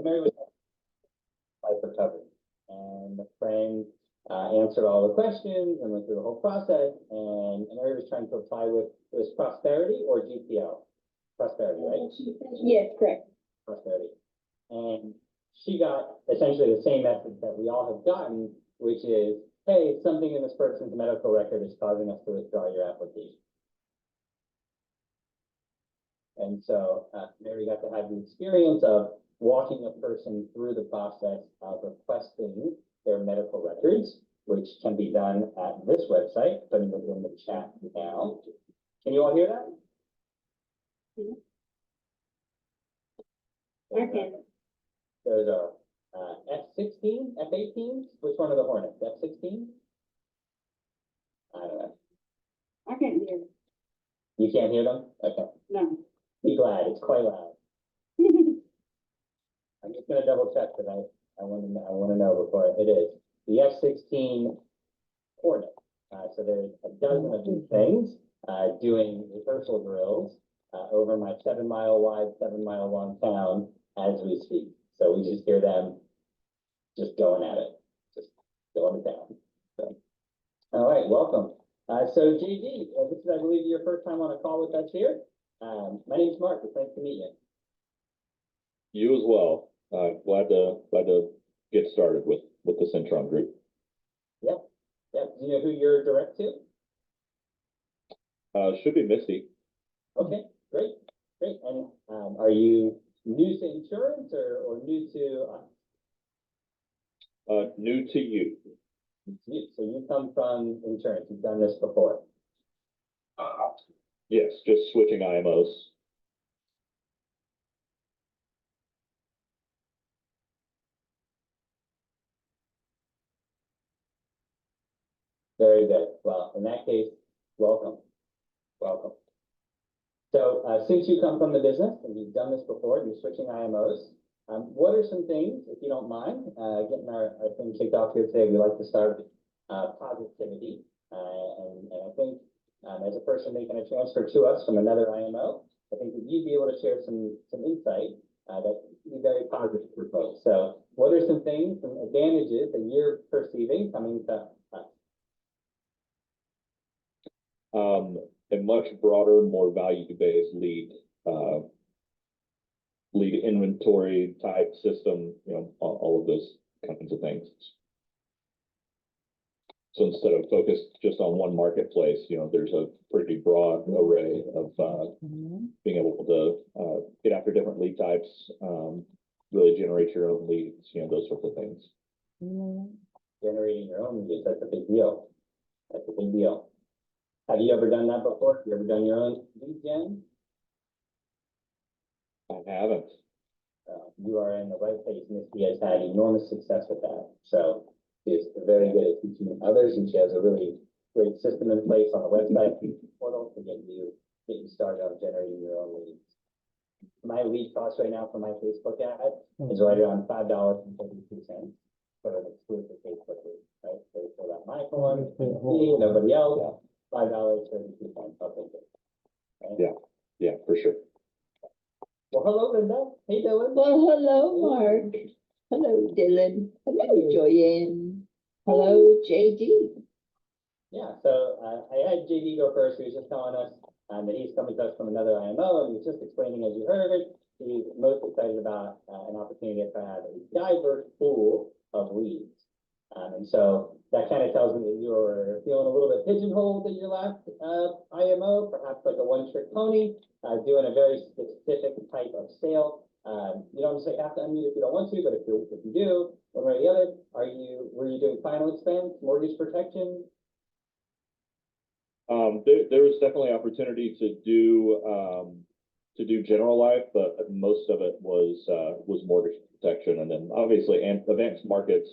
Mary was life recovery, and the friend answered all the questions and went through the whole process. And Mary was trying to apply with it was prosperity or GPO, prosperity, right? Yes, correct. Prosperity, and she got essentially the same message that we all have gotten, which is, hey, something in this person's medical record is causing us to withdraw your application. And so Mary got to have the experience of walking a person through the process of requesting their medical records, which can be done at this website. Putting it in the chat now. Can you all hear that? Okay. There's a F-16, F-18s. Which one are the Hornets? F-16? I don't know. I can't hear. You can't hear them? Okay. No. Be glad. It's quite loud. I'm just gonna double check because I want to know before it is the F-16 Hornet. So there's a dozen of these things doing rehearsal drills over my 7-mile wide, 7-mile long town as we speak. So we just hear them just going at it, just going to town. So, all right, welcome. So JD, this is, I believe, your first time on a call with us here. My name is Mark. It's nice to meet you. You as well. Glad to get started with the Centron group. Yeah. Do you know who you're direct to? Should be Misty. Okay, great. And are you new to insurance or new to us? New to you. So you come from insurance. You've done this before. Yes, just switching IMOs. Very good. Well, in that case, welcome. So since you come from the business and you've done this before, you're switching IMOs, what are some things, if you don't mind, getting our thing kicked off here today, we like to start with positivity. And I think as a person making a transfer to us from another IMO, I think that you'd be able to share some insight that would be very positive for folks. So what are some things, some advantages that you're perceiving coming to us? A much broader, more value-based lead inventory type system, all of those kinds of things. So instead of focused just on one marketplace, there's a pretty broad array of being able to get after different lead types, really generate your own leads, those sorts of things. Generating your own leads, that's a big deal. Have you ever done that before? Have you ever done your own lead gen? I haven't. You are in the right place. Misty has had enormous success with that. So she's very good at teaching others, and she has a really great system in place on the website portal to get you started on generating your own leads. My lead cost right now for my Facebook ad is right around $5.32 for an exclusive Facebook lead, right? So fill out my form, me, nobody else, $5.32. I'll take it. Right? Yeah, for sure. Well, hello, Linda. Hey, Dylan. Well, hello, Mark. Hello, Dylan. Hello, Joyanne. Hello, JD. Yeah, so I had JD go first. He was just telling us that he's coming to us from another IMO, and he's just explaining, as you heard, he's most excited about an opportunity to have a diverse pool of leads. And so that kind of tells me that you're feeling a little bit pigeonholed in your last IMO, perhaps like a one-trick pony, doing a very specific type of sale. You don't necessarily have to unmute if you don't want to, but if you do, one way or the other, were you doing final expense, mortgage protection? There was definitely opportunity to do general life, but most of it was mortgage protection, and then obviously advanced markets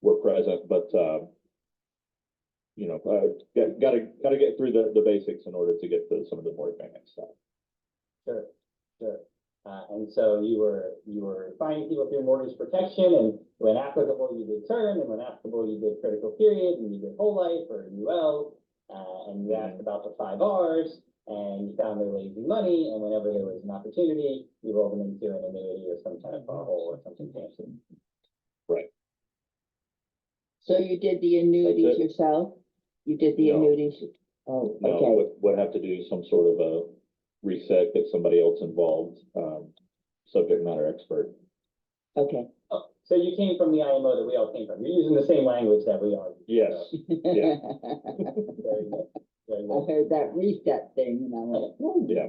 were present, but gotta get through the basics in order to get to some of the more advanced stuff. Sure. And so you were finding people through mortgage protection, and when applicable you did term, and when applicable you did critical period, and you did whole life or UL, and you asked about the 5 Rs, and you found they were losing money, and whenever there was an opportunity, you rolled them into an annuity or some kind of bar hole or something fancy. So you did the annuities That's it. yourself? You did the No. annuities? Oh, No, okay, would have to do some sort of a reset, get somebody else involved, subject matter expert. okay. Oh, so you came from the IMO that we all came from. You're using the same language that we are. Yes, Yeah. Very good. Very I good. heard that reset thing and I went, oh. yeah,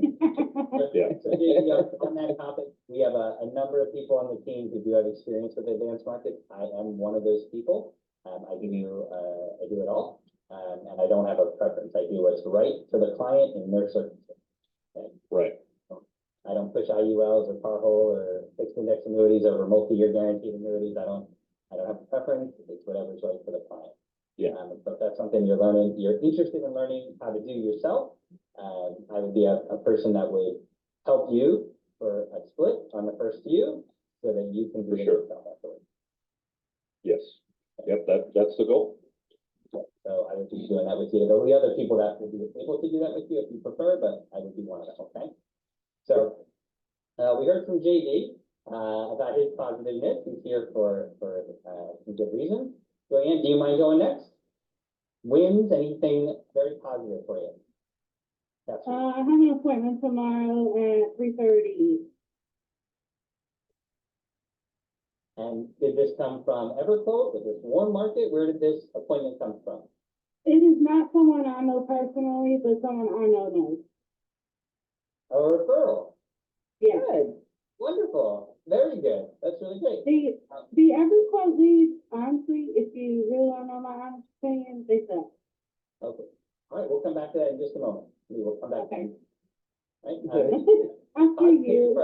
yeah. So JD, on that topic, we have a number of people on the team who do have experience with advanced markets. I am one of those people. I do it all. And I don't have a preference. I do what's right for the client in their circumstances. Right, I don't push IULs or par hole or fixed index annuities over multi-year guaranteed annuities. I don't have a preference. It's whatever's right for the client. Yeah. But that's something you're interested in learning how to do yourself. I would be a person that would help you for a split on the first few so that you can do For it sure. yourself afterwards. yes, yep, that's the goal. So I would be doing that with you. There'll be other people that will be able to do that with you if you prefer, but I would be one of them, okay? So, we heard from JD, about his positiveness. He's here for some good reason. Joanne, do you mind going next? Wins, anything very positive for you? That's I have an appointment tomorrow at 3:30. And did this come from EverQuote? Was this Warm Market? Where did this appointment come from? It is not someone I know personally, but someone I know knows. A referral. Yeah. Good. Wonderful. Very good. That's really great. The EverQuote leads, honestly, if you really want to know my honest opinion, they suck. Okay. All right, we'll come back to that in just a moment. We will come back. Okay. Right? I see you.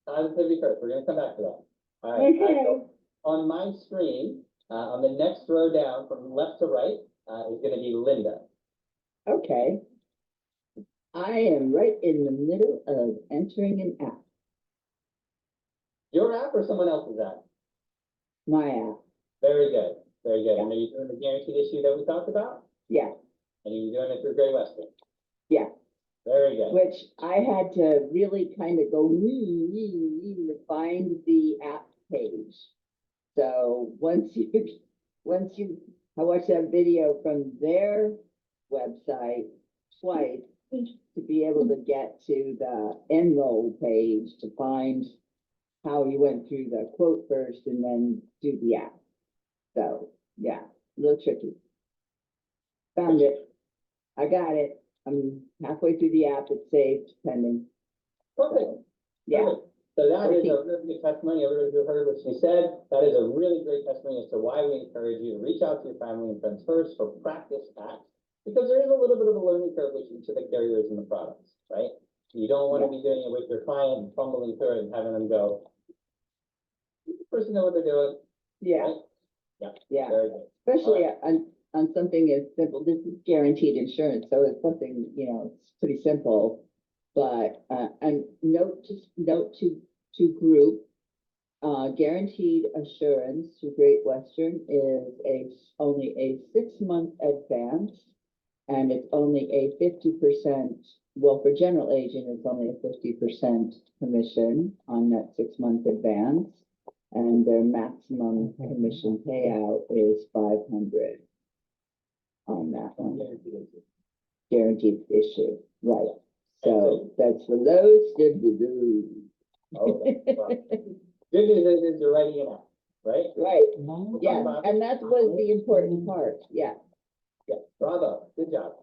Positivity first. We're gonna come back to that. All right. Okay. So on my screen, on the next row down from left to right, is gonna be Linda. Okay. I am right in the middle of entering an app, Your app or someone else's app? my app, Very good. Very good. And are you doing the guaranteed issue that we talked about? yeah, And you're doing it through Great Western? yeah. Very good. Which I had to really kind of go to find the app page. So I watched that video from their website twice to be able to get to the enroll page to find how you went through the quote first and then do the app. So, yeah, a little tricky. Found it. I got it. I'm halfway through the app. It's saved, pending. Perfect. Yeah, Perfect. So that is a really good testimony. Everybody who heard what she said, that is a really great testimony as to why we encourage you to reach out to your family and friends first for practice acts. Because there is a little bit of a learning curve with each of the carriers and the products, right? You don't want to be doing it with your client and fumbling through it and having them go, "Does the person know what they're doing?" yeah, Right? Yeah. yeah. Very good. Especially on something as simple, this is guaranteed insurance, so it's something, it's pretty simple. But, and note to group, guaranteed assurance through Great Western is only a 6-month advance. And it's only a 50%, well, for general agent, it's only a 50% commission on that 6-month advance. And their maximum commission payout is 500 on that one, guaranteed issue, right? So that's for those. Okay. Well, good news is you're writing it out, right? Right, yeah, and that was the important part, yeah. Yeah, bravo, good job.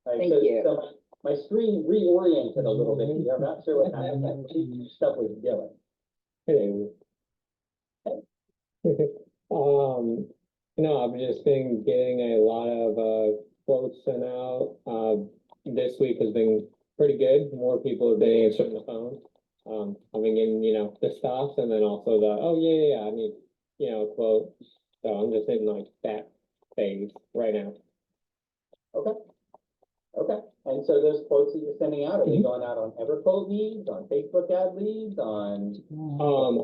All right, Thank so- you. So my screen reoriented a little bit here. I'm not sure what happened. That stuff was doing. Hello. I've just been getting a lot of quotes sent out. This week has been pretty good. More people have been answering the phone. I've been getting, the stops and then also I need, a quote. So I'm just in like that phase right now. Okay, and so those quotes that you're sending out, are they going out on EverQuote leads, on Facebook ad leads, on?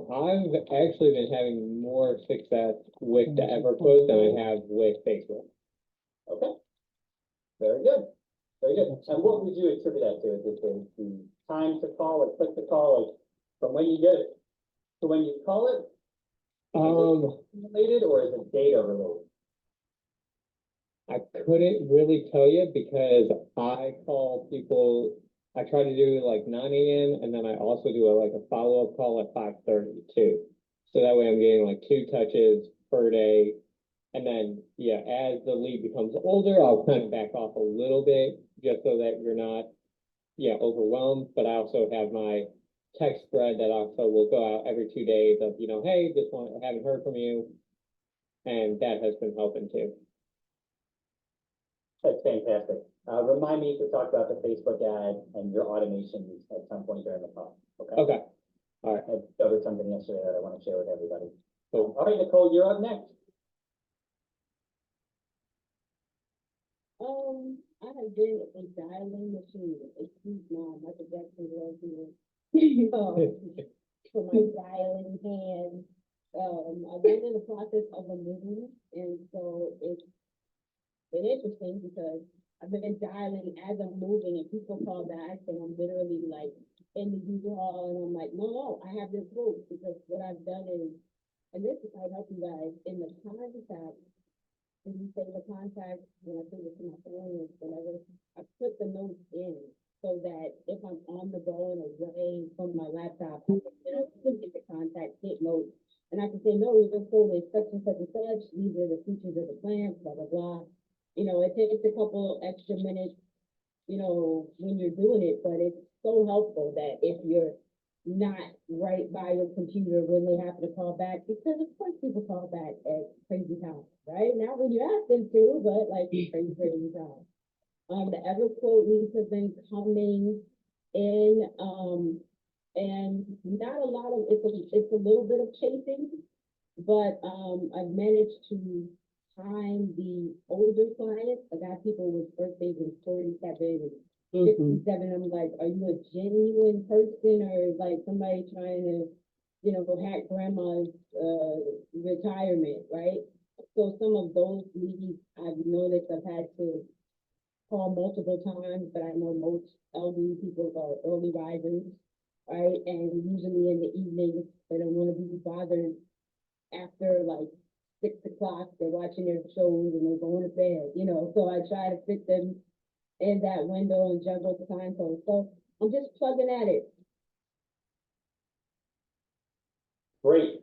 I've actually been having more success with the EverQuote than I have with Facebook. Okay, very good. Very good. And what would you attribute that to? Is it the time to call or click to call, like from when you get it to when you call it? Related or is it data related? I couldn't really tell you because I call people, I try to do like 9 a.m. and then I also do like a follow-up call at 5:30 too. So that way I'm getting like 2 touches per day. And then, yeah, as the lead becomes older, I'll kind of back off a little bit just so that you're not, yeah, overwhelmed. But I also have my text thread that also will go out every 2 days of, hey, haven't heard from you. And that has been helping too. That's fantastic. Remind me to talk about the Facebook ad and your automations at some point during the call. Okay. Okay. All right. I covered something yesterday that I want to share with everybody. Cool. All right, Nicole, you're up next. I have been a dialing machine. Excuse my Michael Jackson was here. For my dialing hand. I've been in the process of a move, and so it's been interesting because I've been dialing as I'm moving, and people call back, and I'm literally like in the user hall, and I'm like, no, I have this quote because what I've done is, and this is how I help you guys in the contact. When you say the contact, when I say this to my phone, whatever, I put the notes in so that if I'm on the go and away from my laptop, I can look at the contact, get notes, and I can say, no, your phone is such and such and such, these are the features of the plan, blah, blah, blah. It takes a couple extra minutes, when you're doing it, but it's so helpful that if you're not right by your computer when they happen to call back, because of course people call back at crazy times, right? Not when you ask them to, but like crazy times. The EverQuote leads have been coming in, and not a lot of, it's a little bit of chasing, but, I've managed to time the older clients. I got people with birthdays in 47 and 57, I'm like, are you a genuine person or like somebody trying to, go hack grandma's retirement, right? So some of those leads I've noticed I've had to call multiple times, but I know most elderly people are early risers, right? And usually in the evenings, they don't want to be bothered after like 6 o'clock, they're watching their shows and they're going to bed, so I try to fit them in that window and juggle the time zone. So I'm just plugging at it. Great.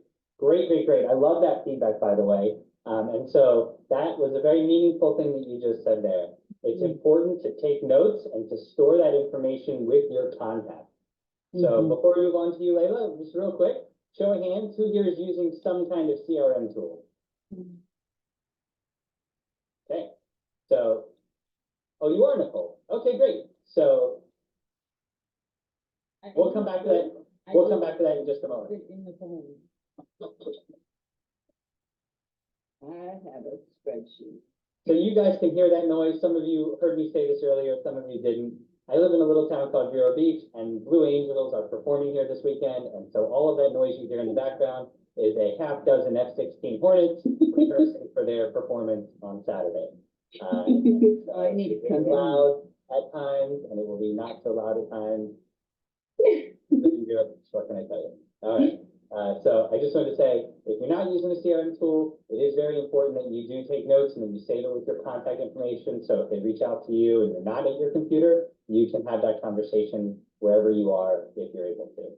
I love that feedback, by the way. And so that was a very meaningful thing that you just said there. It's important to take notes and to store that information with your contact. So before we move on to you, Layla, just real quick, show of hands, who here is using some kind of CRM tool? Okay, so, oh, you are, Nicole. Okay, great. So we'll come back to that. We'll come back to that in just a moment. In the phone. I have a spreadsheet. So you guys can hear that noise. Some of you heard me say this earlier, some of you didn't. I live in a little town called Vero Beach, and Blue Angels are performing here this weekend, and so all of that noise you hear in the background is a half dozen F-16 Hornets rehearsing for their performance on Saturday. I need to come It's in. loud at times, and it will be not so loud at times. What can I tell you? All right. So I just wanted to say, if you're not using a CRM tool, it is very important that you do take notes and then you save it with your contact information. So if they reach out to you and you're not at your computer, you can have that conversation wherever you are if you're able to.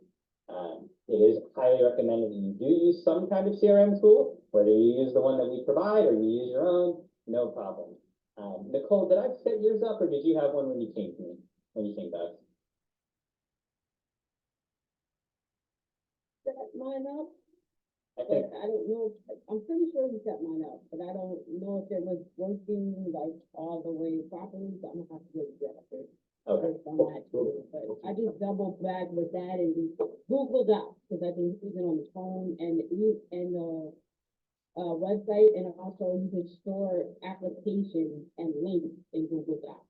It is highly recommended that you do use some kind of CRM tool, whether you use the one that we provide or you use your own, no problem. Nicole, did I set yours up or did you have one when you came to me, when you came to us? Set mine up, I but think, I don't know, I'm pretty sure you set mine up, but I don't know if it was working like all the way properly, so I'm gonna have to get it after. okay. On that too, but I just double back with that and Google Docs, because I can use it on the phone and the website, and also you can store applications and links in Google Docs.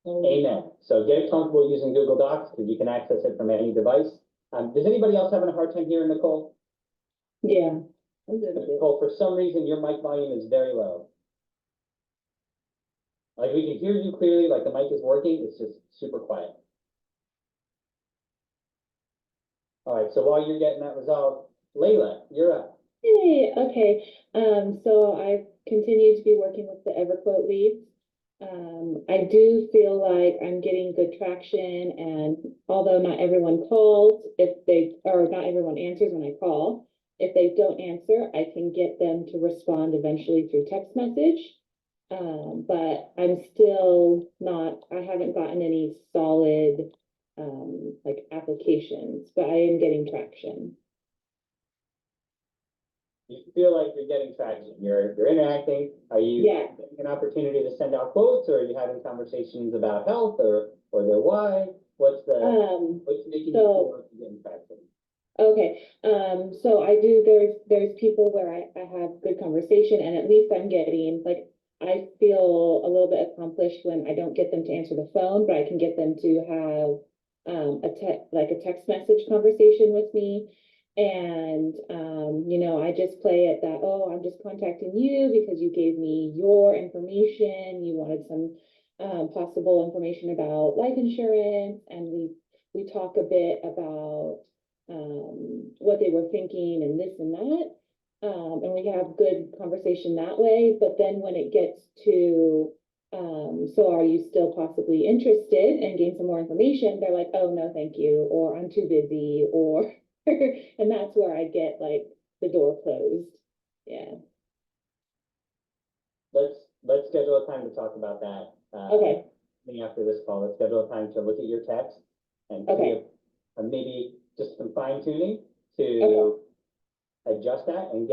So Amen. So get comfortable using Google Docs because you can access it from any device. Does anybody else having a hard time hearing Nicole? Yeah. A little bit. Nicole, for some reason, your mic volume is very low. Like, we can hear you clearly, like the mic is working, it's just super quiet. All right, so while you're getting that resolved, Layla, you're up. Hey, okay, so I've continued to be working with the EverQuote leads. I do feel like I'm getting good traction, and although not everyone calls, or not everyone answers when I call, if they don't answer, I can get them to respond eventually through text message. But I'm still not, I haven't gotten any solid, like applications, but I am getting traction. You feel like you're getting traction, you're interacting, are you Yeah. getting an opportunity to send out quotes, or are you having conversations about health, or their why? What's making you feel like you're getting traction? Okay, so there's people where I have good conversation, and at least I'm getting, like, I feel a little bit accomplished when I don't get them to answer the phone, but I can get them to have a text message conversation with me. And, I just play it that, oh, I'm just contacting you because you gave me your information. You wanted some possible information about life insurance, and we talk a bit about what they were thinking and this and that. And we have good conversation that way. But then when it gets to, so are you still possibly interested and gain some more information? They're like, oh, no, thank you. Or I'm too busy, or, and that's where I get like the door closed. Yeah. Let's schedule a time to talk about that. Okay. After this call, let's schedule a time to look at your text and see Okay. if, maybe just some fine tuning to adjust that and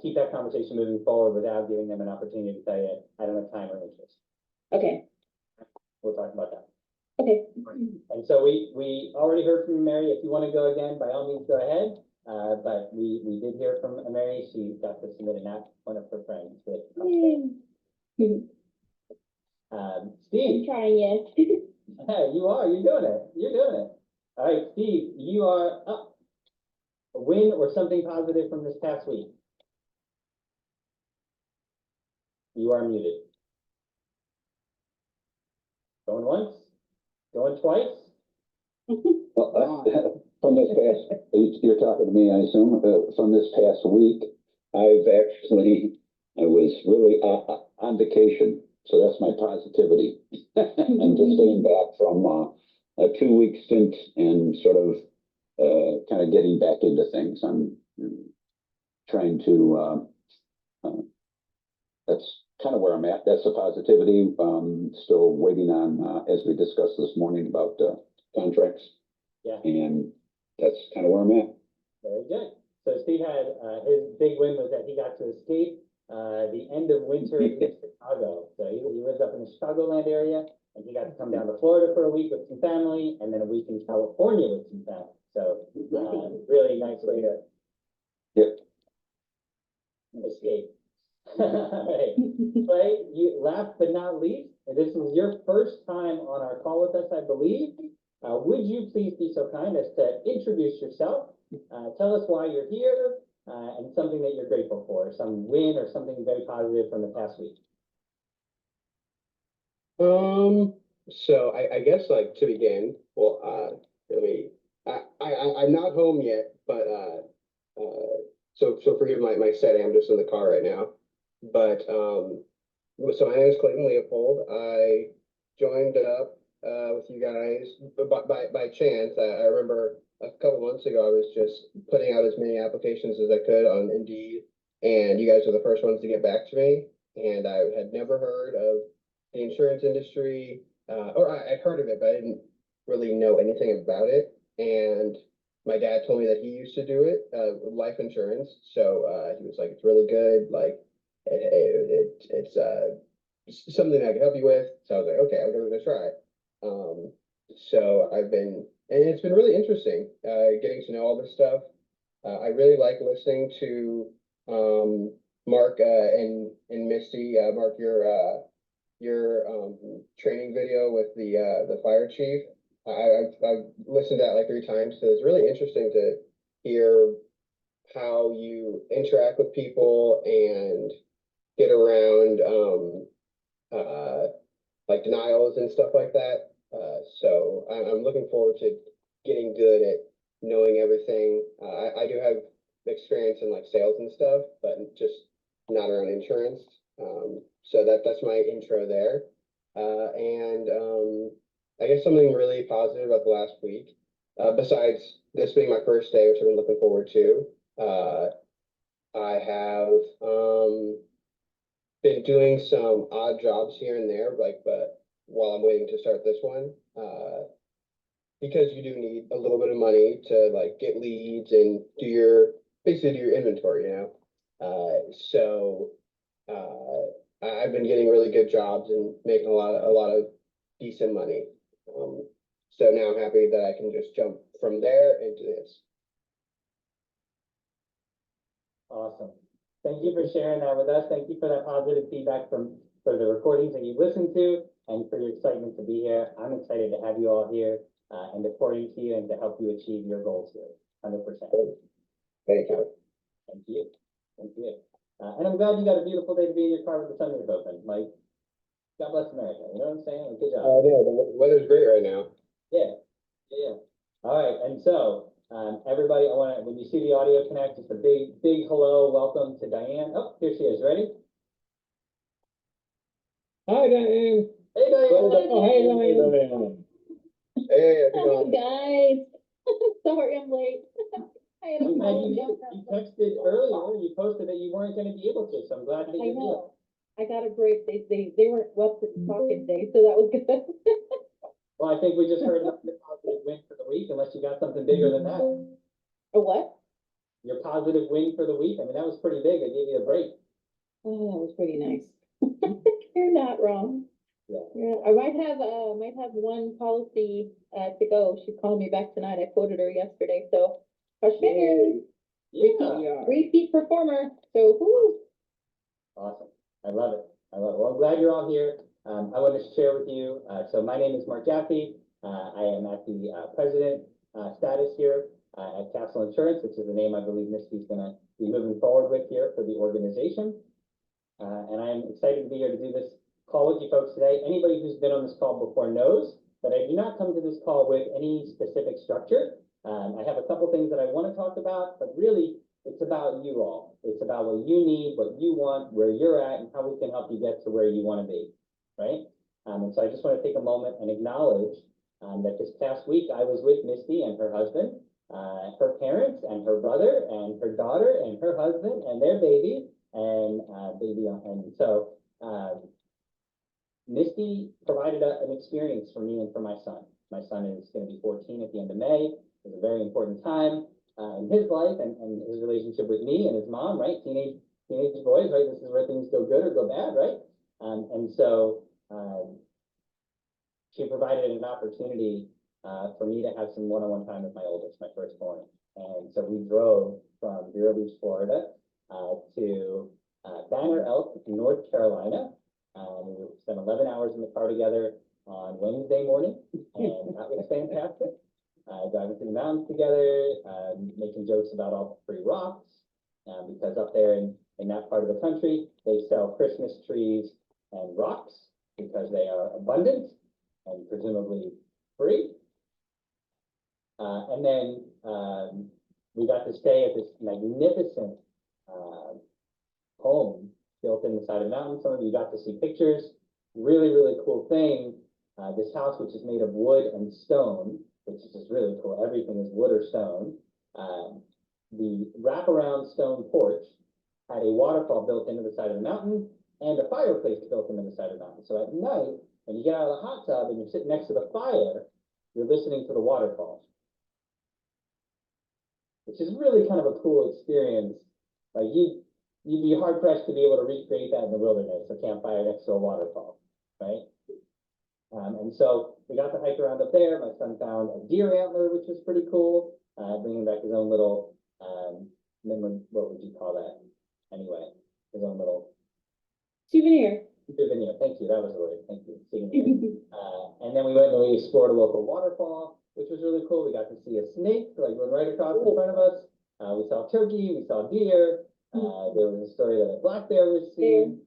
keep that conversation moving forward without giving them an opportunity to tell you, I don't have time or interest. Okay. We'll talk about that. Okay. And so we already heard from Mary. If you want to go again, by all means, go ahead. But we did hear from Mary. She got to submit an app, one of her friends with. Steve. I'm trying, yes. Yeah, you are. You're doing it. You're doing it. All right, Steve, you are up. A win or something positive from this past week. You are muted. Going once, going twice. Well, from this past, you're talking to me, I assume, from this past week, I was really on vacation, so that's my positivity. I'm just getting back from a 2-week stint and sort of kind of getting back into things. I'm trying to, that's kind of where I'm at. That's the positivity. Still waiting on, as we discussed this morning about contracts. Yeah. And that's kind of where I'm at. Very good. So Steve had, his big win was that he got to escape the end of winter in Chicago. So he lives up in the Chicagoland area, and he got to come down to Florida for a week with some family, and then a week in California with some family. So really nice way to escape. Right. Right. You, last but not least, and this is your first time on our call with us, I believe. Would you please be so kind as to introduce yourself, tell us why you're here, and something that you're grateful for, some win or something very positive from the past week. So I guess, like, to begin, well, I'm not home yet, but so forgive my setting. I'm just in the car right now. But so my name is Clayton Leopold. I joined up with you guys by chance. I remember a couple months ago I was just putting out as many applications as I could on Indeed, and you guys were the first ones to get back to me. And I had never heard of the insurance industry, or I've heard of it, but I didn't really know anything about it. And my dad told me that he used to do it with life insurance. So he was like, it's really good. Like it's something I can help you with. So I was like, okay, I'm going to try. So and it's been really interesting getting to know all this stuff. I really like listening to Mark and Misty. Mark, your training video with the fire chief. I've listened to that like 3 times, so it's really interesting to hear how you interact with people and get around like denials and stuff like that. So I'm looking forward to getting good at knowing everything. I do have experience in like sales and stuff, but just not around insurance. So that's my intro there. I guess something really positive about the last week, besides this being my first day, which I've been looking forward to. I have been doing some odd jobs here and there, like, but while I'm waiting to start this one, because you do need a little bit of money to like get leads and basically do your inventory, you know? I've been getting really good jobs and making a lot of decent money. So now I'm happy that I can just jump from there into this. Awesome. Thank you for sharing that with us. Thank you for that positive feedback for the recordings that you listened to and for your excitement to be here. I'm excited to have you all here and to pour into you and to help you achieve your goals here, 100%. Thank you. Thank you. Thank you. And I'm glad you got a beautiful day to be in your car with the sunroof open. Like, God bless America. You know what I'm saying? Like, good job. Yeah, the weather's great right now. Yeah. All right. And so, everybody, when you see the audio connect, just a big hello. Welcome to Diane. Oh, here she is. Ready? Hi, Diane. Hey, Diane. Oh, hey, Diane. Hey, Hi, guys. Sorry I'm late. I had a I'm glad call. you texted earlier. You posted that you weren't going to be able to, so I'm glad that I you did. know. I got a break. They weren't well to talking today, so that was good. Well, I think we just heard about your positive win for the week, unless you got something bigger than that. A what? Your positive win for the week. I mean, that was pretty big. I gave you a break. Oh, that was pretty nice. You're not wrong. Yeah. I might have one policy to go. She called me back tonight. I quoted her yesterday, so crush fingers. Yeah. Repeat performer. So whoo. Awesome. I love it. Well, I'm glad you're all here. I want to share with you. So my name is Mark Jaffe. I am at the president status here at Castle Insurance, which is the name I believe Misty's going to be moving forward with here for the organization. And I'm excited to be here to do this call with you folks today. Anybody who's been on this call before knows that I do not come to this call with any specific structure. I have a couple things that I want to talk about, but really it's about you all. It's about what you need, what you want, where you're at, and how we can help you get to where you want to be, right? And so I just want to take a moment and acknowledge that this past week I was with Misty and her husband, her parents and her brother and her daughter and her husband and their baby and so Misty provided an experience for me and for my son. My son is going to be 14 at the end of May. It's a very important time in his life and his relationship with me and his mom, right? Teenage boys, right? This is where things go good or go bad, right? And so she provided an opportunity for me to have some one-on-one time with my oldest, my firstborn. And so we drove from Vero Beach, Florida to Banner Elk, North Carolina. We spent 11 hours in the car together on Wednesday morning, and that was fantastic. Driving through the mountains together, making jokes about all the free rocks, because up there in that part of the country, they sell Christmas trees and rocks because they are abundant and presumably free. And then we got to stay at this magnificent home built in the side of the mountain. Some of you got to see pictures. Really, really cool thing. This house, which is made of wood and stone, which is just really cool. Everything is wood or stone. The wraparound stone porch had a waterfall built into the side of the mountain and a fireplace built into the side of the mountain. So at night, when you get out of the hot tub and you're sitting next to the fire, you're listening to the waterfall, which is really kind of a cool experience. Like you'd be hard pressed to be able to recreate that in the wilderness, a campfire next to a waterfall, right? And so we got to hike around up there. My son found a deer antler, which was pretty cool, bringing back his own little, what would you call that? Anyway, his own little Souvenir. souvenir. Thank you. That was the word. Thank you. Souvenir. And then we went and we explored a local waterfall, which was really cool. We got to see a snake, like run right across in front of us. We saw turkey. We saw deer. There was a story that a black bear was seen.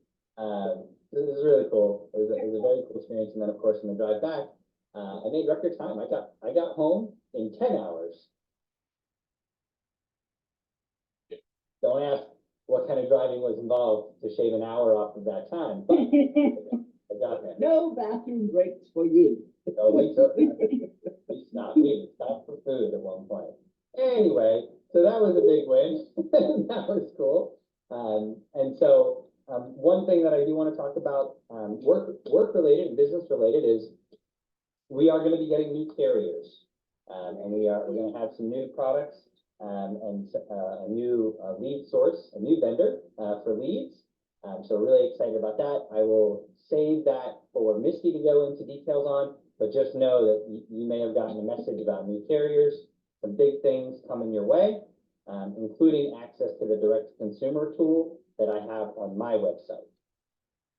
This is really cool. It was a very cool experience. And then, of course, on the drive back, I made record time. I got home in 10 hours. Don't ask what kind of driving was involved to shave an hour off of that time, but I got there. No bathroom breaks for you. So we took that. We stopped for food at one point. Anyway, so that was a big win. That was cool. And so one thing that I do want to talk about, work related and business related, is we are going to be getting new carriers, and we're going to have some new products, and a new lead source, a new vendor for leads. So really excited about that. I will save that for Misty to go into details on, but just know that you may have gotten a message about new carriers, some big things coming your way, including access to the direct consumer tool that I have on my website.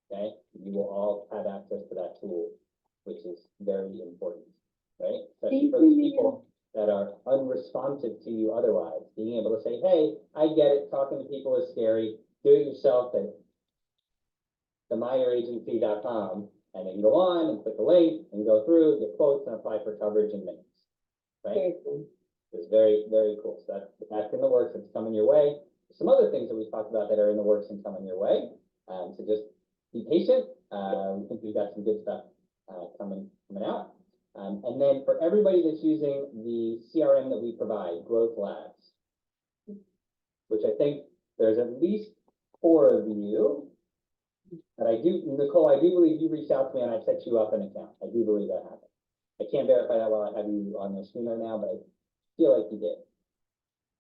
Okay, you will all have access to that tool, which is very important, right? Especially for those people that are unresponsive to you otherwise. Being able to say, hey, I get it, talking to people is scary, do it yourself at themeyeragency.com, and then go on and click the link and go through, get quotes, and apply for coverage in minutes, right? Very cool. It's very, very cool. So that's in the works. It's coming your way. Some other things that we talked about that are in the works and coming your way. So just be patient. We think we've got some good stuff coming out. And then for everybody that's using the CRM that we provide, Growth Labs, which I think there's at least 4 of you. And Nicole, I do believe you reached out to me and I set you up an account. I do believe that happened. I can't verify that while I have you on the screen right now, but I feel like you did.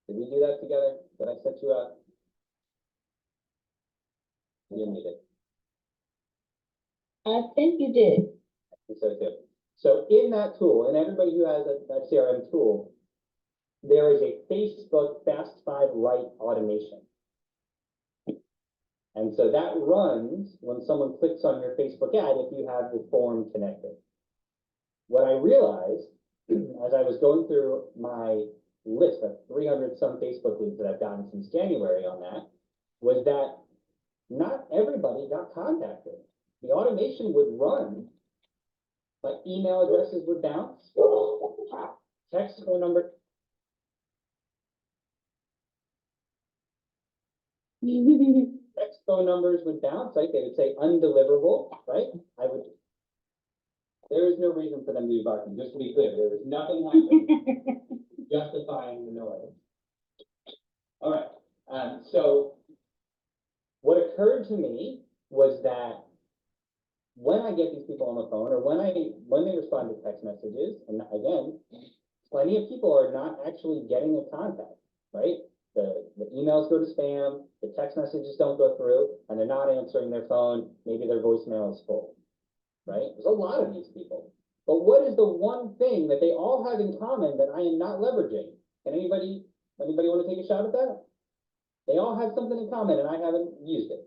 Did we do that together? Did I set you up? You didn't need it. I think you did. So too. So in that tool, and everybody who has that CRM tool, there is a Facebook Fast 5 Lite automation. And so that runs when someone clicks on your Facebook ad if you have the form connected. What I realized as I was going through my list of 300 some Facebook leads that I've gotten since January on that was that not everybody got contacted. The automation would run, but email addresses would bounce, text phone number. Text phone numbers would bounce, right? They would say undeliverable, right? There is no reason for them to be barking, just to be clear. There is nothing happening justifying the noise. All right. So what occurred to me was that when I get these people on the phone, or when they respond to text messages, and again, plenty of people are not actually getting a contact, right? The emails go to spam, the text messages don't go through, and they're not answering their phone. Maybe their voicemail is full, right? There's a lot of these people. But what is the one thing that they all have in common that I am not leveraging? Can anybody want to take a shot at that? They all have something in common, and I haven't used it.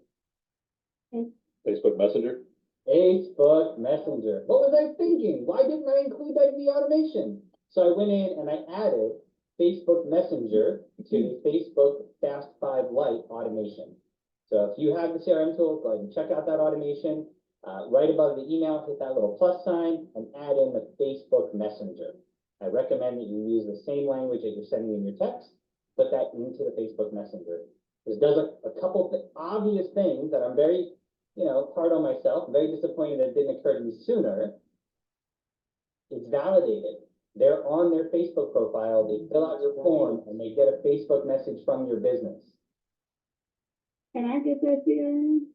Facebook Messenger? Facebook Messenger. What was I thinking? Why didn't I include that in the automation? So I went in and I added Facebook Messenger to the Facebook Fast 5 Lite automation. So if you have the CRM tool, go ahead and check out that automation. Right above the email, hit that little plus sign and add in the Facebook Messenger. I recommend that you use the same language that you're sending in your text, put that into the Facebook Messenger. This does a couple of obvious things that I'm very, hard on myself, very disappointed that it didn't occur to me sooner. It's validated. They're on their Facebook profile, they fill out your form, and they get a Facebook message from your business. Can I get that CRM?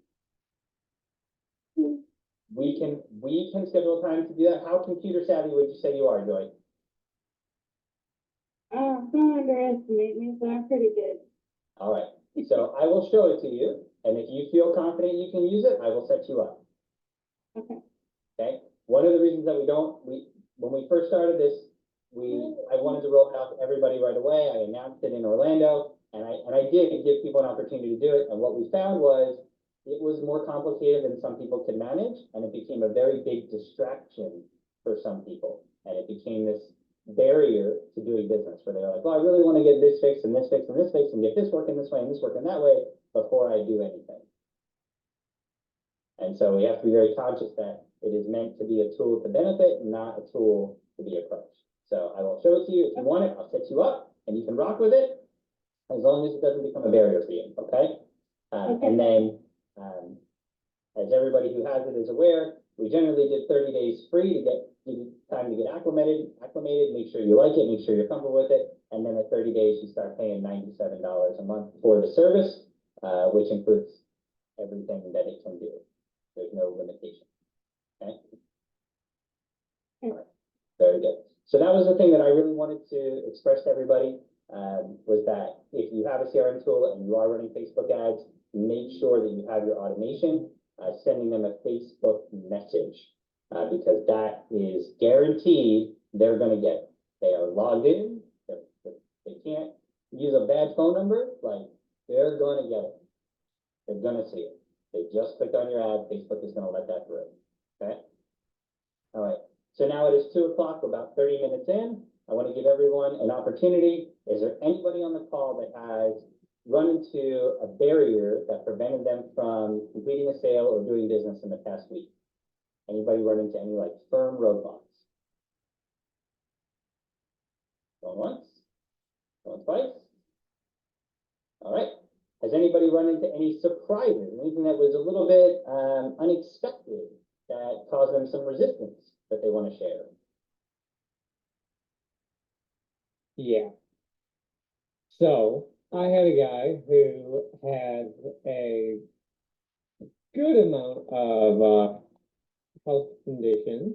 We can schedule time to do that. How computer savvy would you say you are, Joy? Don't underestimate me, but I'm pretty good. All right, so I will show it to you, and if you feel confident you can use it, I will set you up. Okay. Okay, one of the reasons that when we first started this, I wanted to roll it out to everybody right away. I announced it in Orlando, and I did give people an opportunity to do it, and what we found was it was more complicated than some people could manage, and it became a very big distraction for some people, and it became this barrier to doing business where they're like, well, I really want to get this fixed and this fixed and this fixed and get this working this way and this working that way before I do anything. And so we have to be very conscious that it is meant to be a tool to benefit, not a tool to be a crutch. So I will show it to you. If you want it, I'll set you up and you can rock with it as long as it doesn't become a barrier for you, okay? And then, as everybody who has it is aware, we generally did 30 days free to give you time to get acclimated, make sure you like it, make sure you're comfortable with it. And then at 30 days, you start paying $97 a month for the service, which includes everything that it can do. There's no limitation. Okay? All right. Very good. So that was the thing that I really wanted to express to everybody, was that if you have a CRM tool and you are running Facebook ads, make sure that you have your automation, sending them a Facebook message, because that is guaranteed they're going to get it. They are logged in. They can't use a bad phone number. Like, they're going to get it. They're going to see it. They just clicked on your ad. Facebook is going to let that through. Okay. All right. So now it is 2 o'clock. We're about 30 minutes in. I want to give everyone an opportunity. Is there anybody on the call that has run into a barrier that prevented them from completing a sale or doing business in the past week? Anybody run into any like firm roadblocks? Going once? Going twice? All right. Has anybody run into any surprises? Anything that was a little bit unexpected that caused them some resistance that they want to share? Yeah. So I had a guy who had a good amount of health conditions,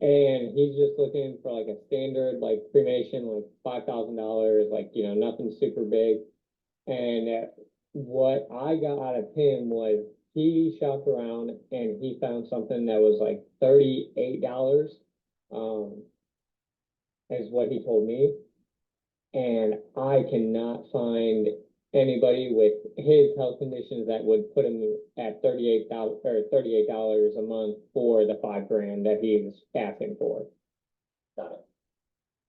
and he's just looking for like a standard like cremation, like $5,000, like, you know, nothing super big. And what I got out of him was he shopped around and he found something that was like $38, is what he told me. And I cannot find anybody with his health conditions that would put him at $38 a month for the $5,000 that he was asking for. Got it.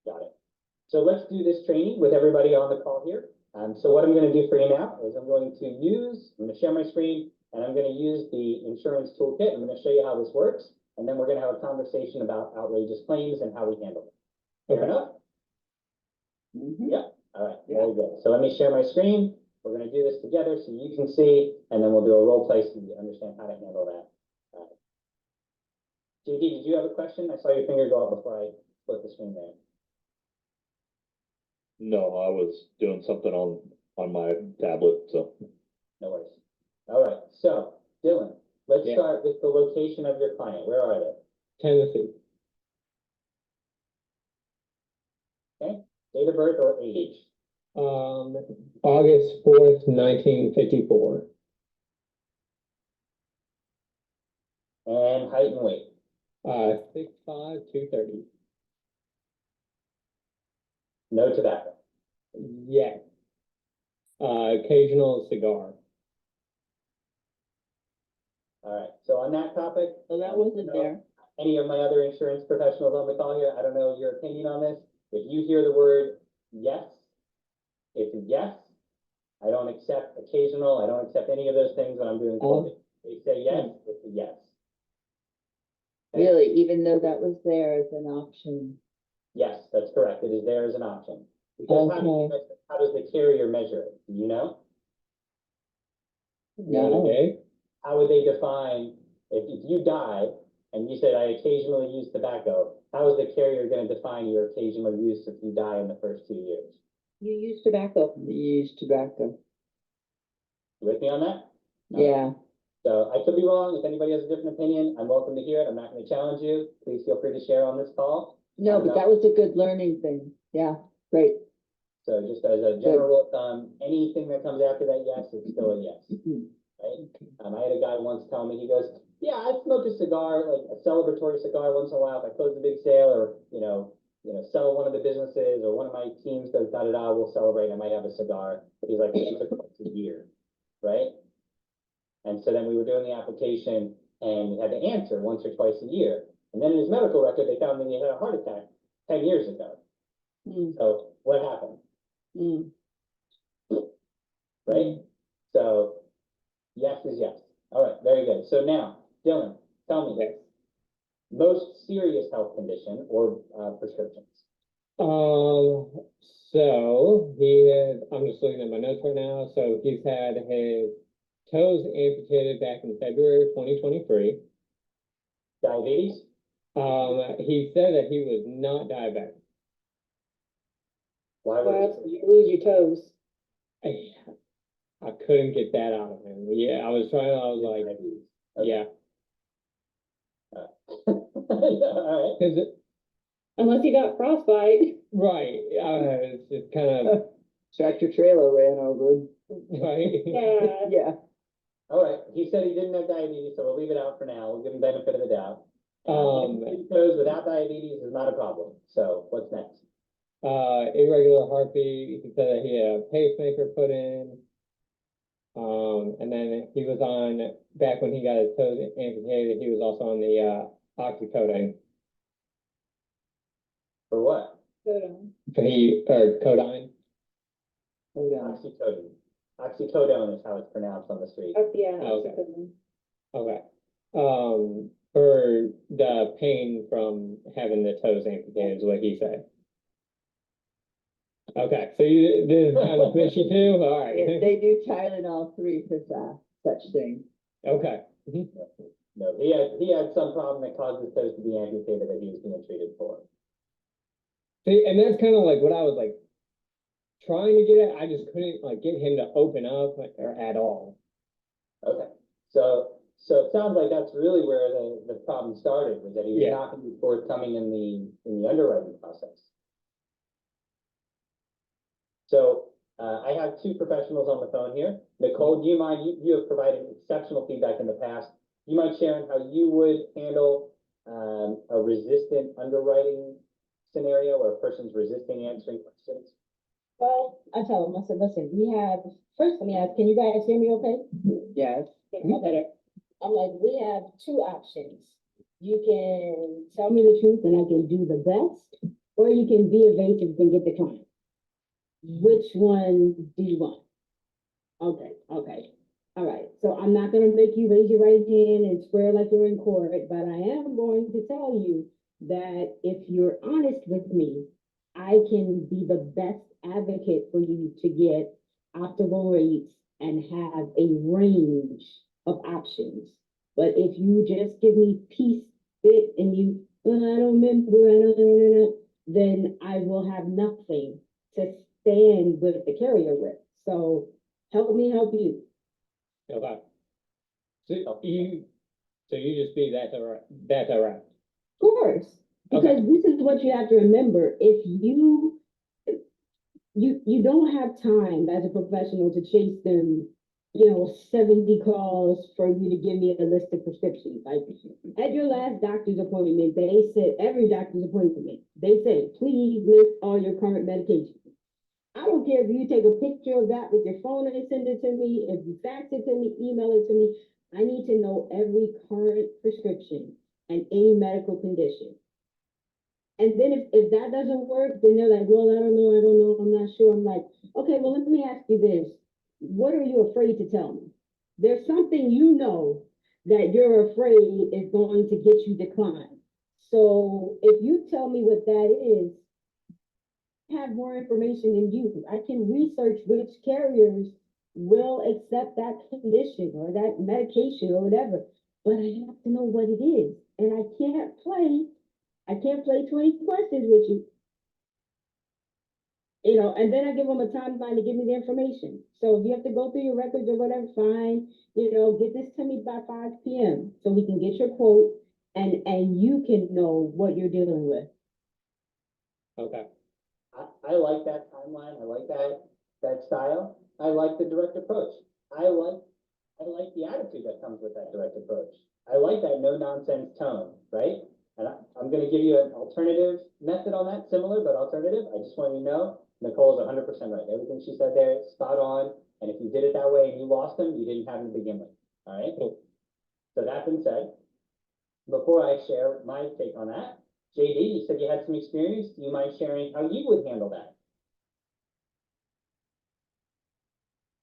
Got it. So let's do this training with everybody on the call here. So what I'm going to do for you now is I'm going to share my screen, and I'm going to use the insurance toolkit. I'm going to show you how this works, and then we're going to have a conversation about outrageous claims and how we handle it. Fair enough? Yeah. All right. Very good. So let me share my screen. We're going to do this together so you can see, and then we'll do a role play so you understand how to handle that. JD, did you have a question? I saw your finger go up before I split the screen there. No, I was doing something on my tablet, so. No worries. All right. So, Dylan, let's Yeah. start with the location of your client. Where are they? Tennessee. Okay. Date of birth or age? August 4th, 1954. And height and weight? 6'5", 230. No tobacco. Yes. Occasional cigar. All right. So on that topic, So that wasn't there. any of my other insurance professionals on the call here, I don't know your opinion on this. If you hear the word yes, it's a yes. I don't accept occasional. I don't accept any of those things when I'm doing quoting. They say yes, it's a yes. Okay? Really, even though that was there as an option. Yes, that's correct. It is there as an option. Because how does the carrier measure it? Do you know? No. Okay. How would they define, if you died and you said, I occasionally use tobacco, how is the carrier going to define your occasional use if you die in the first 2 years? You use tobacco. You use tobacco. You with me on that? No. Yeah. So I could be wrong. If anybody has a different opinion, I'm welcome to hear it. I'm not going to challenge you. Please feel free to share on this call. No, but that was a good learning thing. Yeah, great. So just as a general rule of thumb, anything that comes after that yes is still a yes. Right? I had a guy once tell me, he goes, yeah, I smoke a cigar, like a celebratory cigar once in a while. If I close a big sale or, sell one of the businesses or one of my teams does da-da-da, we'll celebrate. I might have a cigar. He's like, once or twice a year, right? And so then we were doing the application and we had to answer once or twice a year. And then in his medical record, they found that he had a heart attack 10 years ago. So what happened? Right? So yes is yes. All right, very good. So now, Dylan, tell me, Yes. most serious health condition or prescriptions? So he had, I'm just looking at my notes right now, so he's had his toes amputated back in February of 2023. Diabetes? He said that he was not diabetic. Why Well, would you lose your toes. I couldn't get that out of him. Yeah, I was trying, I was like, diabetes? yeah, All cause it, Unless you got frostbite. right, it's just kind of, Tractor trailer ran over him. right? Yeah. Yeah. all right, he said he didn't have diabetes, so we'll leave it out for now. We'll give him benefit of the doubt. Toes without diabetes is not a problem. So what's next? Irregular heartbeat, he said that he had a pacemaker put in. And then he was on, back when he got his toes amputated, he was also on the, oxycodone. For what? Or codeine. Hold on. Oxycodone. Oxycodone is how it's pronounced on the street. Yeah. Okay. Okay. For the pain from having the toes amputated is what he said. Okay, so you, this is kind of fishy too? All Yeah, right. they do Tylenol 3 for such things. Okay. No, he had some problem that caused his toes to be amputated that he was being treated for. See, and that's kind of like what I was like trying to get at. I just couldn't like get him to open up or at all. Okay, so it sounds like that's really where the problem started, was that he was Yeah. not going to be forthcoming in the underwriting process. So I have two professionals on the phone here. Nicole, do you mind? You have provided exceptional feedback in the past. Do you mind sharing how you would handle a resistant underwriting scenario where a person's resisting answering questions? Well, I tell them, I said, listen, first let me ask, can you guys hear me okay? Yes. Better. I'm like, we have two options. You can tell me the truth and I can do the best, or you can be evasive and get the client. Which one do you want? Okay. All right. So I'm not gonna make you raise your right hand and swear like you're in court, but I am going to tell you that if you're honest with me, I can be the best advocate for you to get optimal rates and have a range of options. But if you just give me piece bit and you, I don't remember, then I will have nothing to stand with the carrier with. So help me help you. Okay. So you just be that direct. Of course, because this is what you have to remember. If you don't have time as a professional to chase them, 70 calls for you to give me a list of prescriptions. Like at your last doctor's appointment, they said, every doctor's appointment, they say, please list all your current medications. I don't care if you take a picture of that with your phone and send it to me, if you fax it to me, email it to me. I need to know every current prescription and any medical condition. And then if that doesn't work, then they're like, well, I don't know, I'm not sure. I'm like, okay, well, let me ask you this. What are you afraid to tell me? There's something that you're afraid is going to get you declined. So if you tell me what that is, have more information than you. I can research which carriers will accept that condition or that medication or whatever, but I have to know what it is. And I can't play 20 questions with you. And then I give them a timeline to give me the information. So if you have to go through your records or whatever, fine. Get this to me by 5 p.m. so we can get your quote and you can know what you're dealing with. Okay. I like that timeline. I like that style. I like the direct approach. I like the attitude that comes with that direct approach. I like that no nonsense tone, right? And I'm going to give you an alternative method on that, similar but alternative. I just want you to know Nicole is 100% right. Everything she said there is spot on. And if you did it that way and you lost them, you didn't have them to begin with. All right. Cool. So that being said, before I share my take on that, JD, you said you had some experience. Do you mind sharing how you would handle that?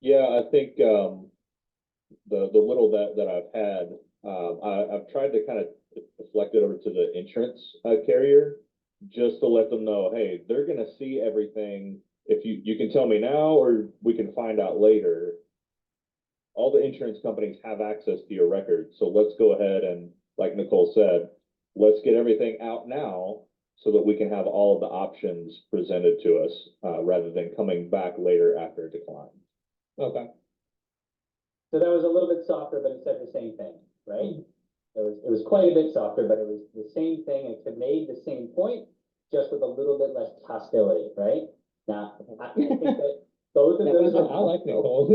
Yeah, I think, the little that I've had, I've tried to kind of deflect it over to the insurance carrier, just to let them know, hey, they're gonna see everything. If you can tell me now, or we can find out later. All the insurance companies have access to your records, so let's go ahead and, like Nicole said, let's get everything out now so that we can have all of the options presented to us, rather than coming back later after a decline. Okay. So that was a little bit softer, but it said the same thing, right? It was quite a bit softer, but it was the same thing. It made the same point, just with a little bit less hostility, right? Now, I think that both of That those was I like Nicole.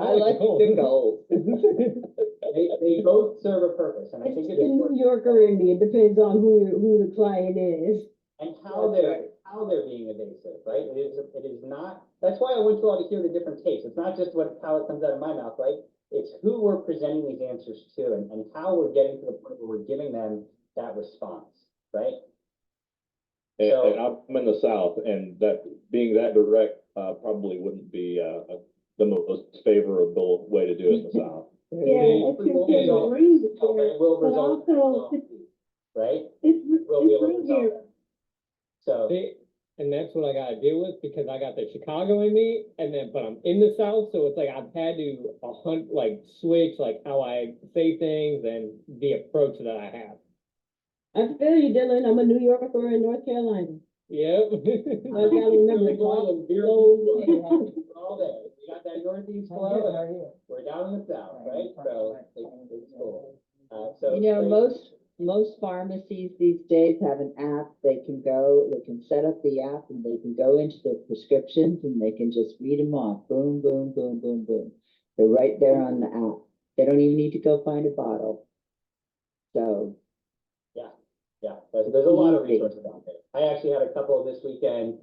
I like the goals. they both serve a purpose, and I think it's The New important. Yorker in me, it depends on who the client is. And how they're being evasive, right? It is not, that's why I went through all to hear the different takes. It's not just how it comes out of my mouth, right? It's who we're presenting these answers to, and how we're getting to the point where we're giving them that response, right? And I'm in the South, and that being that direct, probably wouldn't be, the most favorable way to do it in the South. Yeah, it's just it brings it there, It will but result, also, right? it's, We'll be it's able to bring resolve here, that. So, And that's what I gotta deal with, because I got the Chicago in me, but I'm in the South, so it's like I've had to switch like how I say things and the approach that I have. I feel you, Dylan, I'm a New Yorker in North Carolina. Yep. I gotta remember, it's all all day. We got that northeast flow, and we're down in the south, right? So it's cool. So You know, most pharmacies these days have an app. They can set up the app and they can go into their prescriptions and they can just read them off. Boom, boom, boom, boom, boom. They're right there on the app. They don't even need to go find a bottle. So. Yeah, there's a lot of resources out there. I actually had a couple this weekend,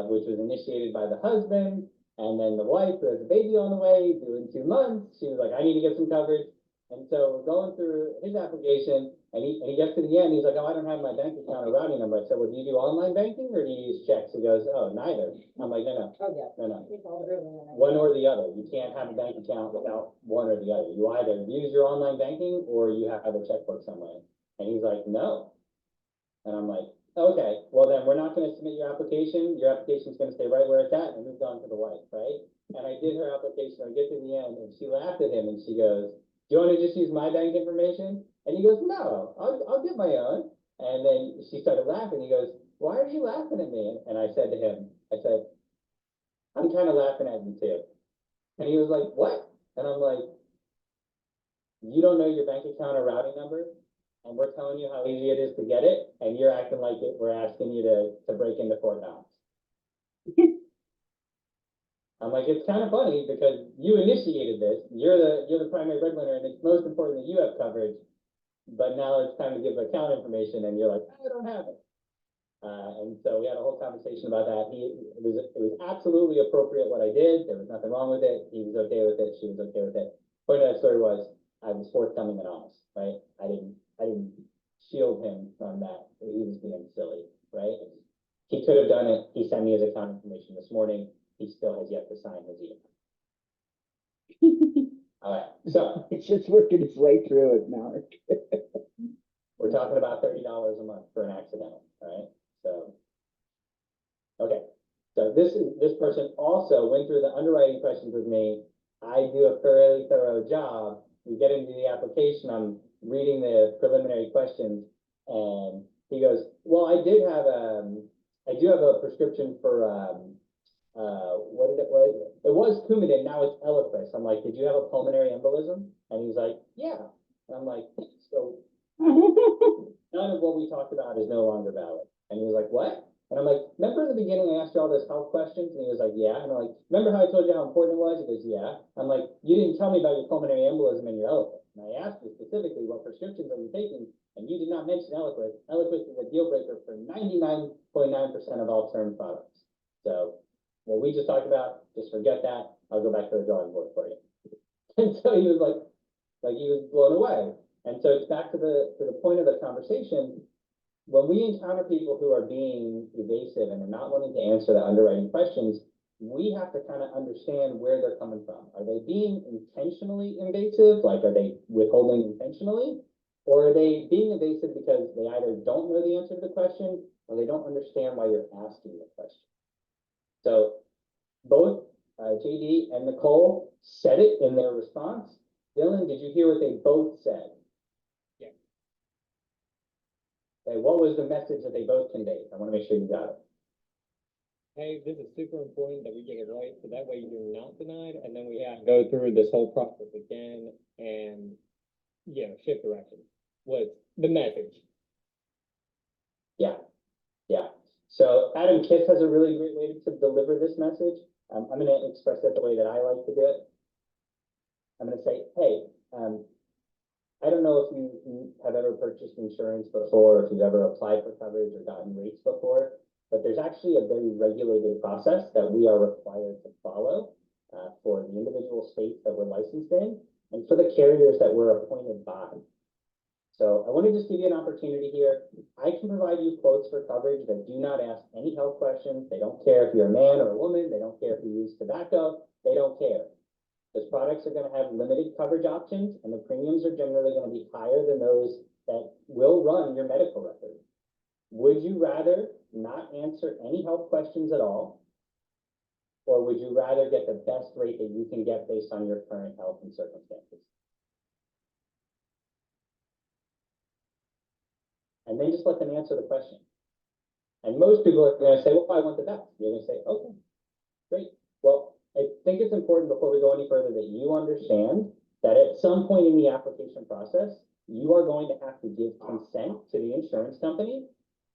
which was initiated by the husband, and then the wife who has a baby on the way, due in 2 months. She was like, I need to get some coverage. And so we're going through his application, and he gets to the end, he's like, oh, I don't have my bank account or routing number. I said, well, do you do online banking or do you use checks? He goes, oh, neither. I'm like, no. One or the other. You can't have a bank account without one or the other. You either use your online banking or you have a checkbook somewhere. And he's like, no. And I'm like, okay, well then we're not gonna submit your application. Your application's gonna stay right where it's at, and moved on to the wife, right? And I did her application, I get to the end, and she laughed at him and she goes, do you wanna just use my bank information? And he goes, no, I'll get my own. And then she started laughing. He goes, why are you laughing at me? And I said to him, I'm kind of laughing at you too. And he was like, what? And I'm like, you don't know your bank account or routing number? And we're telling you how easy it is to get it, and you're acting like we're asking you to break into Fort Knox. I'm like, it's kind of funny because you initiated this. You're the primary breadwinner, and it's most important that you have coverage. But now it's time to give account information, and you're like, I don't have it. And so we had a whole conversation about that. It was absolutely appropriate what I did. There was nothing wrong with it. He was okay with it. She was okay with it. Point of that story was I was forthcoming and honest, right? I didn't shield him from that. He was being silly, right? He could have done it. He sent me his account information this morning. He still has yet to sign his email. All right, so It's just working its way through it, Mark. we're talking about $30 a month for an accidental, right? So, okay. So this person also went through the underwriting questions with me. I do a fairly thorough job. We get into the application. I'm reading the preliminary questions, and he goes, well, I do have a prescription for, what did it was? It was Coumadin, now it's Eliquis. I'm like, did you have a pulmonary embolism? And he's like, yeah. And I'm like, so none of what we talked about is no longer valid. And he was like, what? And I'm like, remember in the beginning I asked you all those health questions? And he was like, yeah. And I'm like, remember how I told you how important it was? He goes, yeah. I'm like, you didn't tell me about your pulmonary embolism and your Eliquis. And I asked you specifically what prescriptions are you taking, and you did not mention Eliquis. Eliquis is a deal breaker for 99.9% of all term products. So what we just talked about, just forget that. I'll go back to the drawing board for you. And so he was like he was blown away. And so it's back to the point of the conversation. When we encounter people who are being evasive and are not wanting to answer the underwriting questions, we have to kind of understand where they're coming from. Are they being intentionally invasive? Like, are they withholding intentionally? Or are they being invasive because they either don't know the answer to the question or they don't understand why you're asking the question? So both JD and Nicole said it in their response. Dylan, did you hear what they both said? Yeah. Okay, what was the message that they both conveyed? I want to make sure you got it. Hey, this is super important that we get it right, so that way you're not denied, and then we have to go through this whole process again and, you know, shift direction. Was the message. Yeah, yeah. So Adam Kiss has a really great way to deliver this message. I'm going to express it the way that I like to do it. I'm going to say, hey, I don't know if you have ever purchased insurance before, or if you've ever applied for coverage or gotten rates before, but there's actually a very regulated process that we are required to follow for the individual states that we're licensed in and for the carriers that we're appointed by. So I want to just give you an opportunity here. I can provide you quotes for coverage that do not ask any health questions. They don't care if you're a man or a woman. They don't care if you use tobacco. They don't care. Those products are going to have limited coverage options, and the premiums are generally going to be higher than those that will run your medical record. Would you rather not answer any health questions at all? Or would you rather get the best rate that you can get based on your current health and circumstances? And then just let them answer the question. And most people are going to say, well, I want the best. You're going to say, okay, great. Well, I think it's important before we go any further that you understand that at some point in the application process, you are going to have to give consent to the insurance company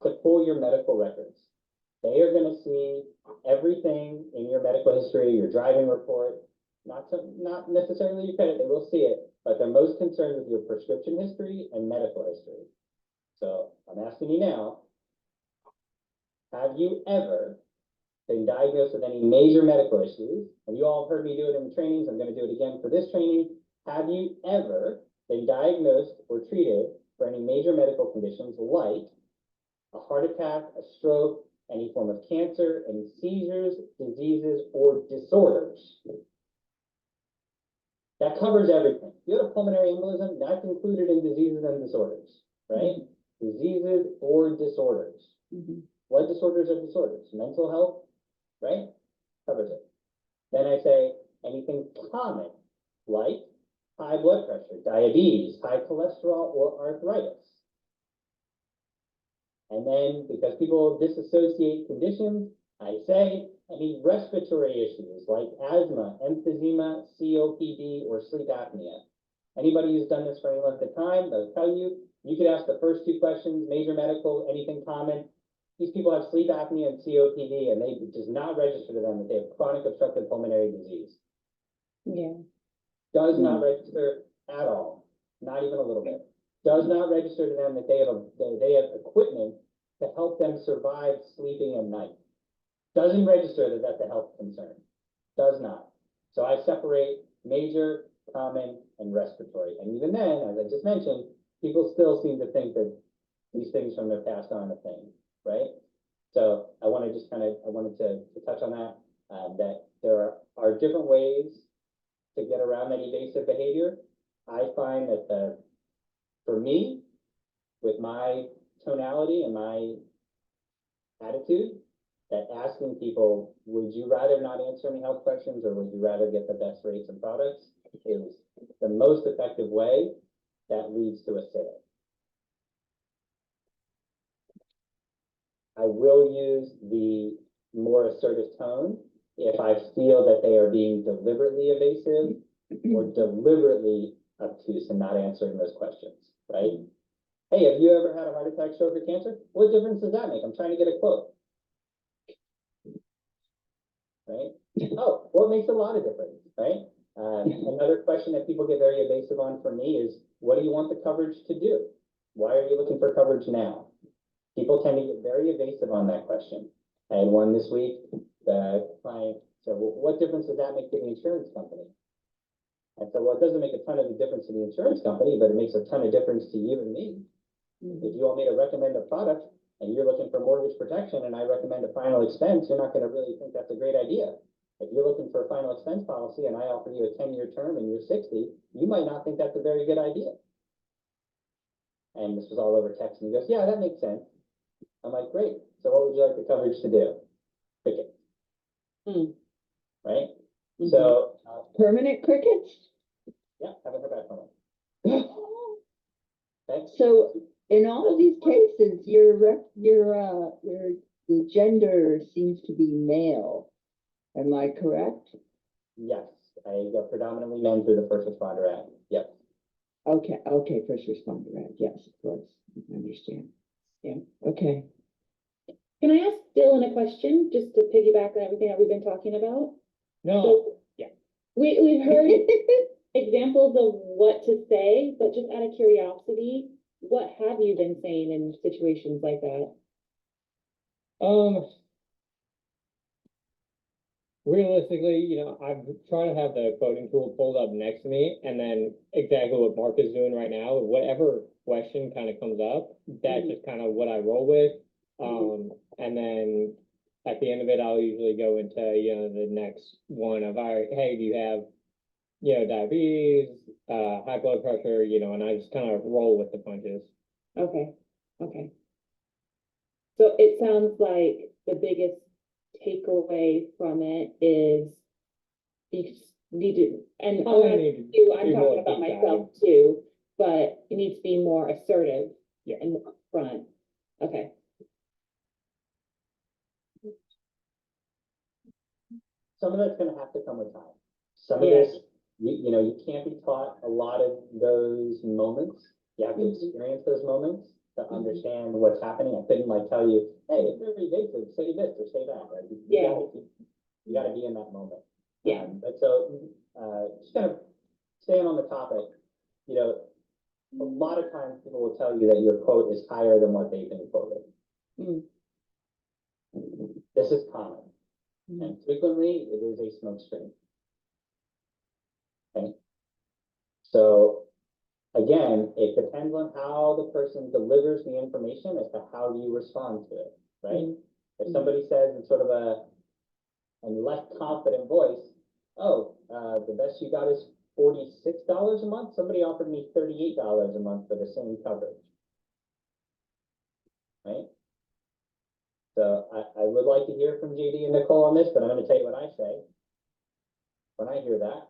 to pull your medical records. They are going to see everything in your medical history, your driving report, not necessarily your credit, they will see it, but they're most concerned with your prescription history and medical history. So I'm asking you now, have you ever been diagnosed with any major medical issues? And you all have heard me do it in the trainings. I'm going to do it again for this training. Have you ever been diagnosed or treated for any major medical conditions like a heart attack, a stroke, any form of cancer, any seizures, diseases, or disorders? That covers everything. If you have a pulmonary embolism, that's included in diseases and disorders, right? Diseases or disorders. What disorders are disorders? Mental health, right? Covers it. Then I say anything common, like high blood pressure, diabetes, high cholesterol, or arthritis. And then because people disassociate conditions, I say any respiratory issues like asthma, emphysema, COPD, or sleep apnea. Anybody who's done this for any length of time, they'll tell you, you could ask the first two questions, major medical, anything common. These people have sleep apnea and COPD, and it does not register to them that they have chronic obstructive pulmonary disease. Yeah. Does not register at all, not even a little bit. Does not register to them that they have equipment to help them survive sleeping at night. Doesn't register that that's a health concern. Does not. So I separate major, common, and respiratory. And even then, as I just mentioned, people still seem to think that these things from their past aren't a thing, right? So I want to just I wanted to touch on that, that there are different ways to get around that evasive behavior. I find that for me, with my tonality and my attitude, that asking people, would you rather not answer any health questions or would you rather get the best rates and products, is the most effective way that leads to a sale. I will use the more assertive tone if I feel that they are being deliberately evasive or deliberately obtuse and not answering those questions, right? Hey, have you ever had a heart attack, stroke, or cancer? What difference does that make? I'm trying to get a quote. Right? Oh, well, it makes a lot of difference, right? Another question that people get very evasive on for me is, what do you want the coverage to do? Why are you looking for coverage now? People tend to get very evasive on that question. I had one this week, the client said, well, what difference does that make to the insurance company? I said, well, it doesn't make a ton of difference to the insurance company, but it makes a ton of difference to you and me. If you want me to recommend a product, and you're looking for mortgage protection and I recommend a final expense, you're not gonna really think that's a great idea. If you're looking for a final expense policy and I offer you a 10-year term and you're 60, you might not think that's a very good idea. And this was all over text, and he goes, yeah, that makes sense. I'm like, great, so what would you like the coverage to do? Pick it. Hmm. Right? Mhm. So, Permanent crickets? yeah, haven't heard back from him. Okay? So in all of these cases, the gender seems to be male. Am I correct? Yes, I got predominantly men through the first responder act, yep. Okay, first responder, right, yes, of course, I understand. Yeah, okay. Can I ask Dylan a question, just to piggyback on everything that we've been talking about? No, So, yeah. We've heard examples of what to say, but just out of curiosity, what have you been saying in situations like that? Realistically, I'm trying to have the quoting tool pulled up next to me, and then exactly what Mark is doing right now, whatever question kind of comes up, that's just kind of what I roll with. And then at the end of it, I'll usually go into, the next one of, all right, hey, do you have, diabetes, high blood pressure, and I just kind of roll with the punches. Okay, okay. So it sounds like the biggest takeaway from it is you just need to, and Oh, I I'm need to I'm be more talking about deep myself too, but you need to be more assertive. Yeah. And more upfront. Okay, Some of that's gonna have to come with time. Some of Yeah. this, you can't be taught a lot of those moments. You have to Mhm. experience those moments to understand what's happening. I couldn't like tell you, hey, if you're evasive, say this or say that, right? Yeah. You gotta be in that moment. Yeah. But so, just kind of staying on the topic, a lot of times people will tell you that your quote is higher than what they've been quoted. Mm. This is common. Mhm. And frequently, it is a smokescreen. Okay? So, again, it depends on how the person delivers the information as to how you respond to it, right? If somebody says in sort of a less confident voice, oh, the best you got is $46 a month, somebody offered me $38 a month for the same coverage. Right? So I would like to hear from JD and Nicole on this, but I'm gonna tell you what I say. When I hear that,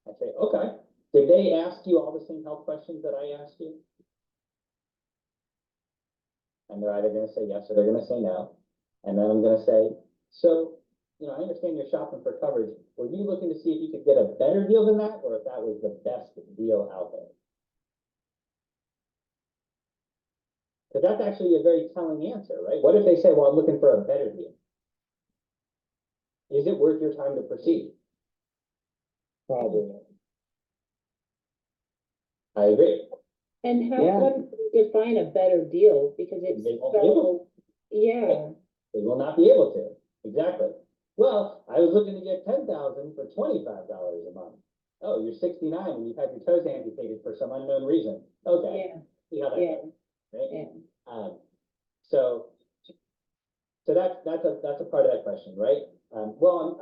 I say, okay, did they ask you all the same health questions that I asked you? And they're either gonna say yes or they're gonna say no. And then I'm gonna say, so, I understand you're shopping for coverage. Were you looking to see if you could get a better deal than that, or if that was the best deal out there? Because that's actually a very telling answer, right? What if they say, well, I'm looking for a better deal? Is it worth your time to proceed? Probably not. I agree. And how, Yeah. what define a better deal, because it's They won't be able so, yeah, They will not be able to. Exactly. Well, I was looking to get 10,000 for $25 a month. Oh, you're 69 and you've had your toes amputated for some unknown reason. Okay. yeah, See how that yeah, goes, right? yeah. So that's a part of that question, right? Well,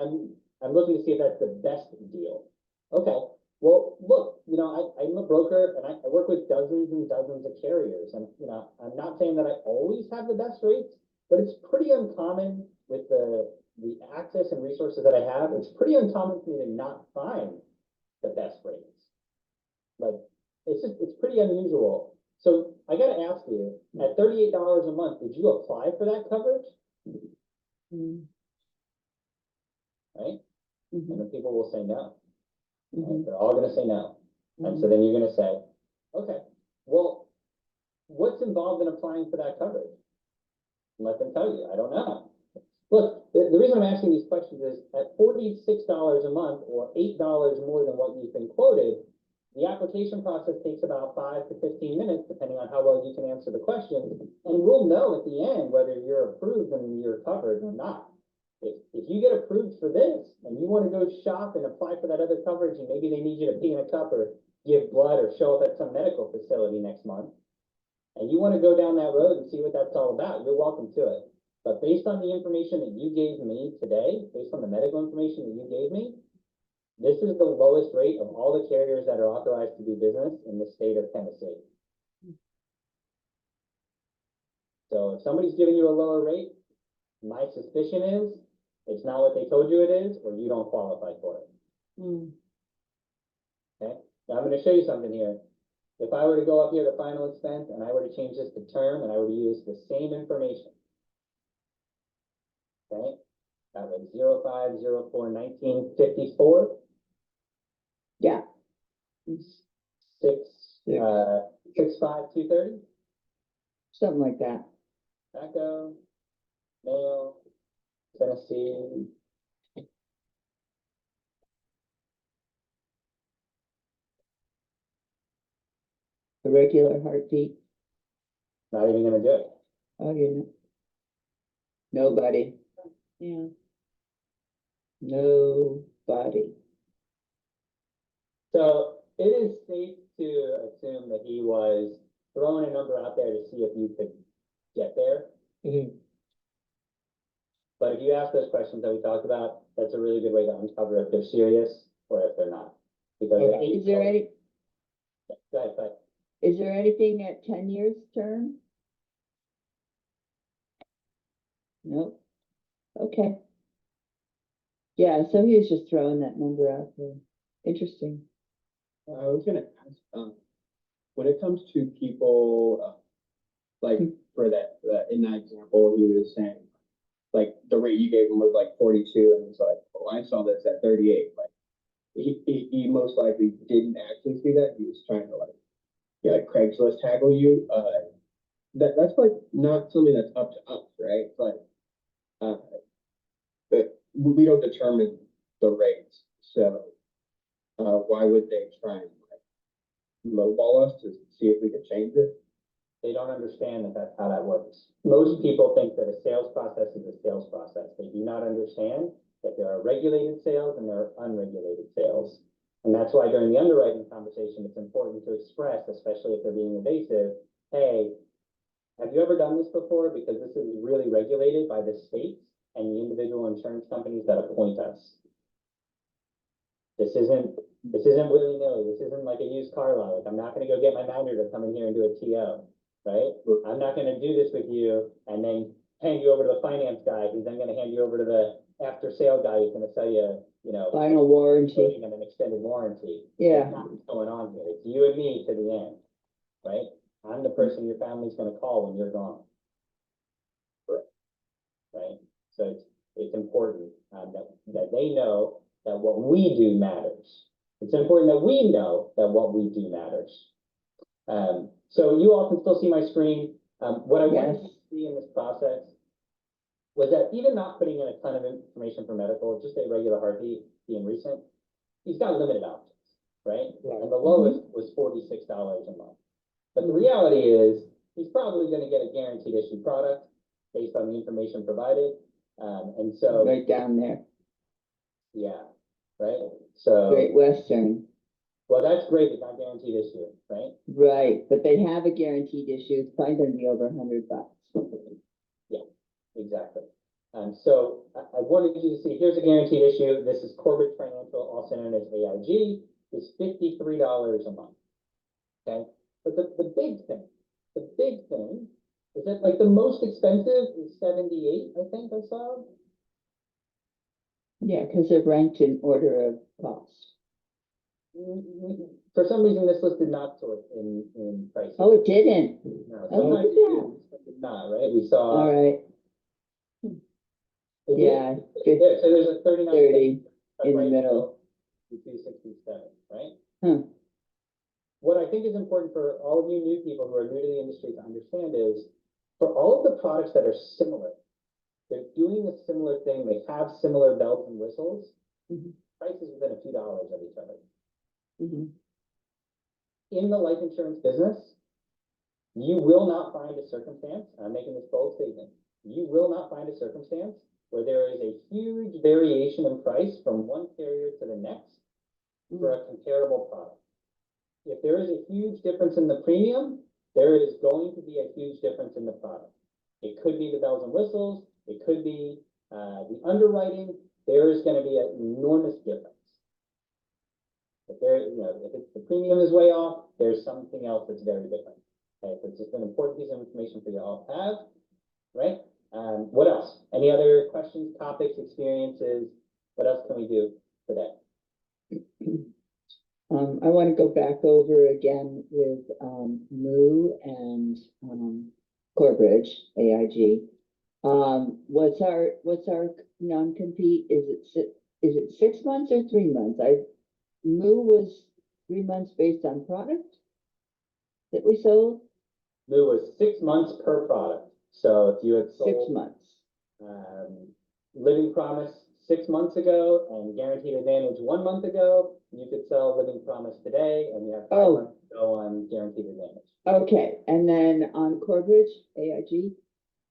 I'm looking to see if that's the best deal. Okay. Well, look, I'm a broker and I work with dozens and dozens of carriers, and I'm not saying that I always have the best rates, but it's pretty uncommon with the access and resources that I have. It's pretty uncommon for me to not find the best rates. Like, it's pretty unusual. So I gotta ask you, at $38 a month, did you apply for that coverage? Mhm. Right? Mhm. And then people will say no. Right? Mhm. They're all gonna say no. And so then you're gonna say, okay, well, what's involved in applying for that coverage? And let them tell you, I don't know. Look, the reason I'm asking these questions is at $46 a month or $8 more than what you've been quoted, the application process takes about 5 to 15 minutes, depending on how well you can answer the question. And we'll know at the end whether you're approved and you're covered or not. If you get approved for this and you want to go shop and apply for that other coverage, and maybe they need you to pee in a cup or give blood or show up at some medical facility next month, and you want to go down that road and see what that's all about, you're welcome to it. But based on the information that you gave me today, based on the medical information that you gave me, this is the lowest rate of all the carriers that are authorized to do business in the state of Tennessee. So if somebody's giving you a lower rate, my suspicion is it's not what they told you it is, or you don't qualify for it. Okay, now I'm going to show you something here. If I were to go up here to final expense and I were to change this to term and I were to use the same information, okay, that was 05/04/1954. Yeah. 6/5/230. Something like that. Tobacco, mail, Tennessee. The regular heartbeat. Not even gonna do it. Oh, you know. Nobody. Yeah. Nobody. So it is safe to assume that he was throwing a number out there to see if you could get there. Mhm. But if you ask those questions that we talked about, that's a really good way to uncover if they're serious or if they're not. Because Okay. Is there any, Go ahead, go ahead. is there anything at 10 years term? Nope. Okay. Yeah, so he was just throwing that number out there. Interesting. I was gonna ask, when it comes to people, like for that, in that example, he was saying, like the rate you gave him was like 42, and he's like, oh, I saw this at 38. Like he most likely didn't actually see that. He was trying to like Craigslist tackle you. That's like not something that's up to us, right? Like, but we don't determine the rates, so why would they try and lowball us to see if we can change it? They don't understand that that's how that works. Most people think that a sales process is a sales process. They do not understand that there are regulated sales and there are unregulated sales. And that's why during the underwriting conversation, it's important to express, especially if they're being evasive, hey, have you ever done this before? Because this is really regulated by the states and the individual insurance companies that appoint us. This isn't willy-nilly. This isn't like a used car lot. Like, I'm not gonna go get my manager to come in here and do a TO, right? I'm not gonna do this with you and then hand you over to the finance guy, who's then gonna hand you over to the after-sale guy who's gonna sell you, Final warranty. and an extended warranty. Yeah. That's not what's going on here. It's you and me to the end, right? I'm the person your family's gonna call when you're gone. Right? So it's important that they know that what we do matters. It's important that we know that what we do matters. So you all can still see my screen. What I wanted to see in this process was that even not putting in a ton of information for medical, just a regular heartbeat being recent, he's got limited options, right? Right. And the lowest was $46 a month. But the reality is he's probably going to get a guaranteed issue product based on the information provided. And so, Right down there. yeah, right? So, Great Western. well, that's great. It's not guaranteed issue, right? Right, but they have a guaranteed issue. It's probably gonna be over $100. Exactly. So I wanted you to see, here's a guaranteed issue. This is Corbett Financial, also known as AIG, is $53 a month. Okay, but the big thing is that like the most expensive is 78, I think I saw. Yeah, because they're ranked in order of cost. For some reason, this list did not sort in prices. Oh, it didn't. No, Oh, sometimes look at it do, but it did not, right? We saw. All right, it did. yeah, Yeah, so there's a 39. 30 That's in the right, middle. 267, right? Huh. What I think is important for all of you new people who are new to the industry to understand is, for all of the products that are similar, they're doing a similar thing, they have similar bells and whistles, prices within a few dollars of each other. Mhm. In the life insurance business, you will not find a circumstance, I'm making this bold statement, you will not find a circumstance where there is a huge variation in price from one carrier to the next for a comparable product. If there is a huge difference in the premium, there is going to be a huge difference in the product. It could be the bells and whistles, it could be, the underwriting, there is gonna be an enormous difference. If there, if it's, the premium is way off, there's something else that's very different. Okay, so it's just an important piece of information for you all to have, right? What else? Any other questions, topics, experiences? What else can we do today? I want to go back over again with, Moo and, Corbridge, AIG. What's our non-compete? Is it 6 months or 3 months? Moo was 3 months based on product that we sold, There was 6 months per product. So if you had 6 sold, months. Living Promise 6 months ago and Guaranteed Advantage 1 month ago, you could sell Living Promise today and you have 5 Oh. months to go on Guaranteed Advantage. Okay, and then on Corbridge, AIG,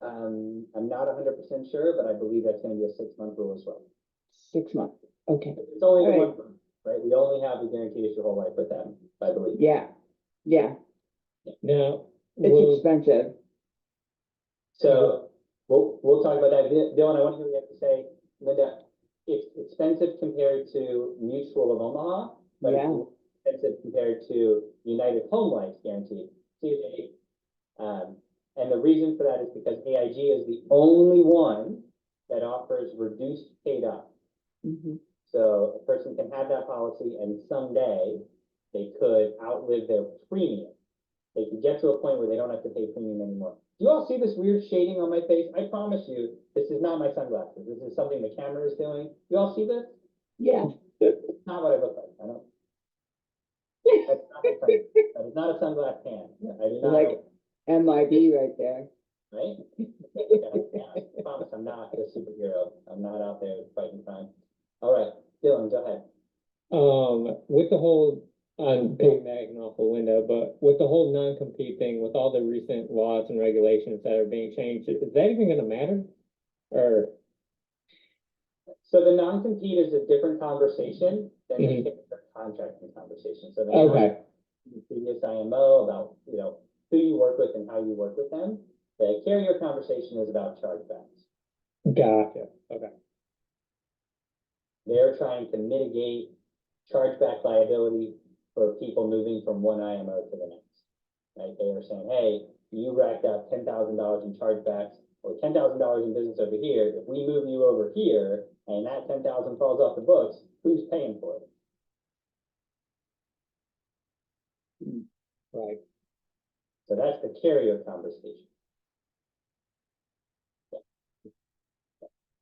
I'm not 100% sure, but I believe that's gonna be a 6 month rule as well. 6 months. Okay, It's only the All right. 1 month, right? We only have the guarantee is your whole life with them, I believe. yeah, Now, it's will, expensive. So we'll talk about that. Dylan, I want to hear what you have to say. Linda, it's expensive compared to Mutual of Omaha, but Yeah. it's expensive compared to United Home Life Guaranteed. CUA. And the reason for that is because AIG is the only one that offers reduced paid up. Mhm. So a person can have that policy and someday they could outlive their premium. They could get to a point where they don't have to pay premium anymore. Do you all see this weird shading on my face? I promise you, this is not my sunglasses. This is something the camera is doing. You all see this? Yeah. It's not what I look like. I don't. That's not my sun- that is not a sunglass tan. I do not Like know, MIB right there. right? Yeah, I promise I'm not a superhero. I'm not out there fighting crime. All right, Dylan, go ahead. with the whole, I'm piggybacking off of Linda, but with the whole non-compete thing, with all the recent laws and regulations that are being changed, is that even gonna matter? Or, So the non-compete is a different conversation than the Mhm. contracting conversation. So the okay, the previous IMO about, who you work with and how you work with them. The carrier conversation is about chargebacks. gotcha, okay. They're trying to mitigate chargeback liability for people moving from one IMO to the next. Right? They are saying, hey, you racked up $10,000 in chargebacks or $10,000 in business over here. If we move you over here and that 10,000 falls off the books, who's paying for it? Right, So that's the carrier conversation.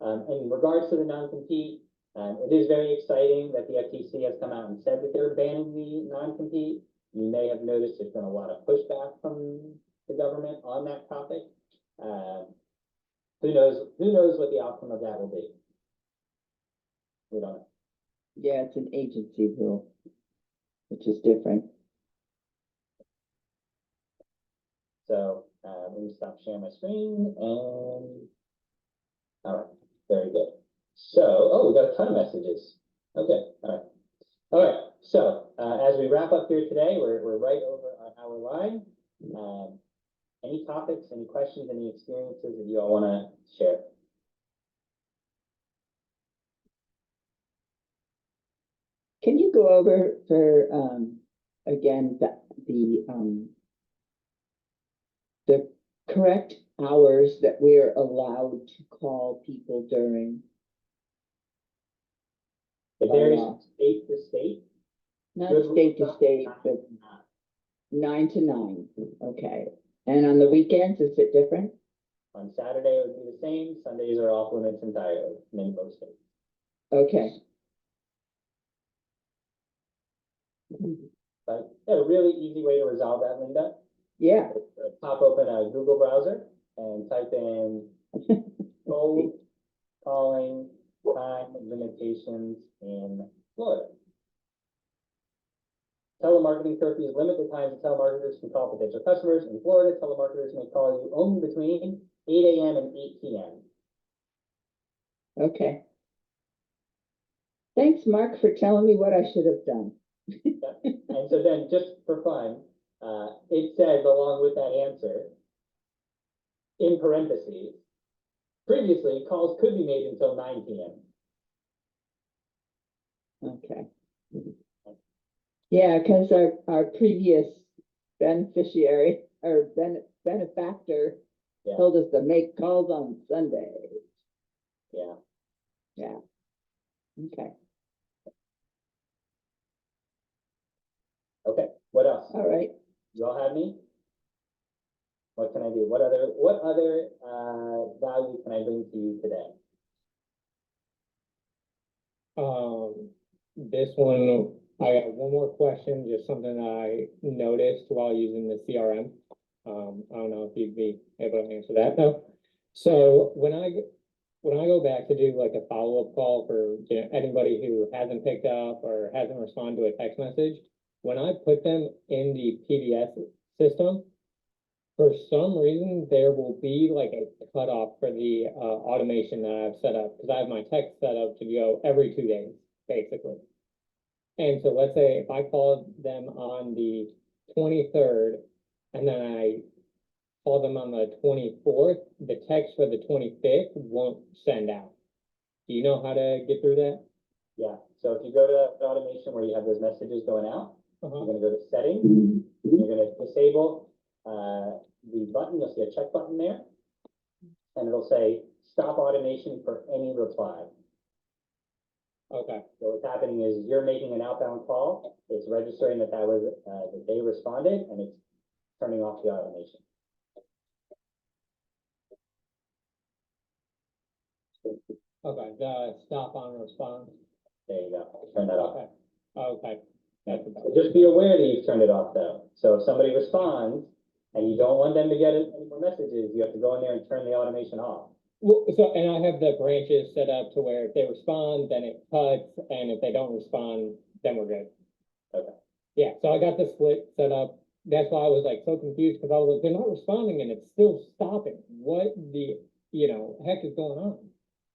In regards to the non-compete, it is very exciting that the FTC has come out and said that they're banning the non-compete. You may have noticed there's been a lot of pushback from the government on that topic. Who knows what the outcome of that will be? We don't know. Yeah, it's an agency rule, which is different. So, let me stop sharing my screen all right, very good. So, we got a ton of messages. Okay, all right. All right, so, as we wrap up here today, we're right over our hour line. Any topics, any questions, any experiences that you all want to share? Can you go over for, again, the correct hours that we're allowed to call people during? It varies Uh, state to state. Not Good state to rules, state, but 9 to 9, okay. And on the weekends, is it different? On Saturday, it would be the same. Sundays are off limits entirely in most states. Okay. But yeah, a really easy way to resolve that, Linda, Yeah. is to pop open a Google browser and type in cold calling time limitations in Florida. Telemarketing curfews limit the times that telemarketers can call potential customers. In Florida, telemarketers may call you only between 8 a.m. and 8 p.m. Okay. Thanks, Mark, for telling me what I should have done. And so then, just for fun, it says along with that answer, in parentheses, previously, calls could be made until 9 PM. Okay. Yeah, because our previous beneficiary or benefactor Yeah, told us to make calls on Sunday. yeah. Yeah. Okay, Okay, what else? all right. You all have me? What can I do? What other value can I bring to you today? This one, I got one more question, just something that I noticed while using the CRM. I don't know if you'd be able to answer that though. So when I go back to do like a follow-up call for, you know, anybody who hasn't picked up or hasn't responded to a text message, when I put them in the PBS system, for some reason, there will be like a cutoff for the automation that I've set up, because I have my text set up to go every 2 days, basically. And so let's say if I called them on the 23rd, and then I call them on the 24th, the text for the 25th won't send out. Do you know how to get through that? Yeah, so if you go to the automation where you have those messages going out, Uh-huh. you're gonna go to settings, you're gonna disable the button, you'll see a check button there. And it'll say, stop automation for any reply. Okay, So what's happening is you're making an outbound call, it's registering that was, that they responded, and it's turning off the automation. okay, the stop on response. There you go, turn that off. Okay, okay. That's about it. Just be aware that you've turned it off though. So if somebody responds and you don't want them to get any more messages, you have to go in there and turn the automation off. Well, so, and I have the branches set up to where if they respond, then it cuts, and if they don't respond, then we're good. Okay. Yeah, so I got the split set up. That's why I was like so confused, because I was like, they're not responding and it's still stopping. What the, heck is going on?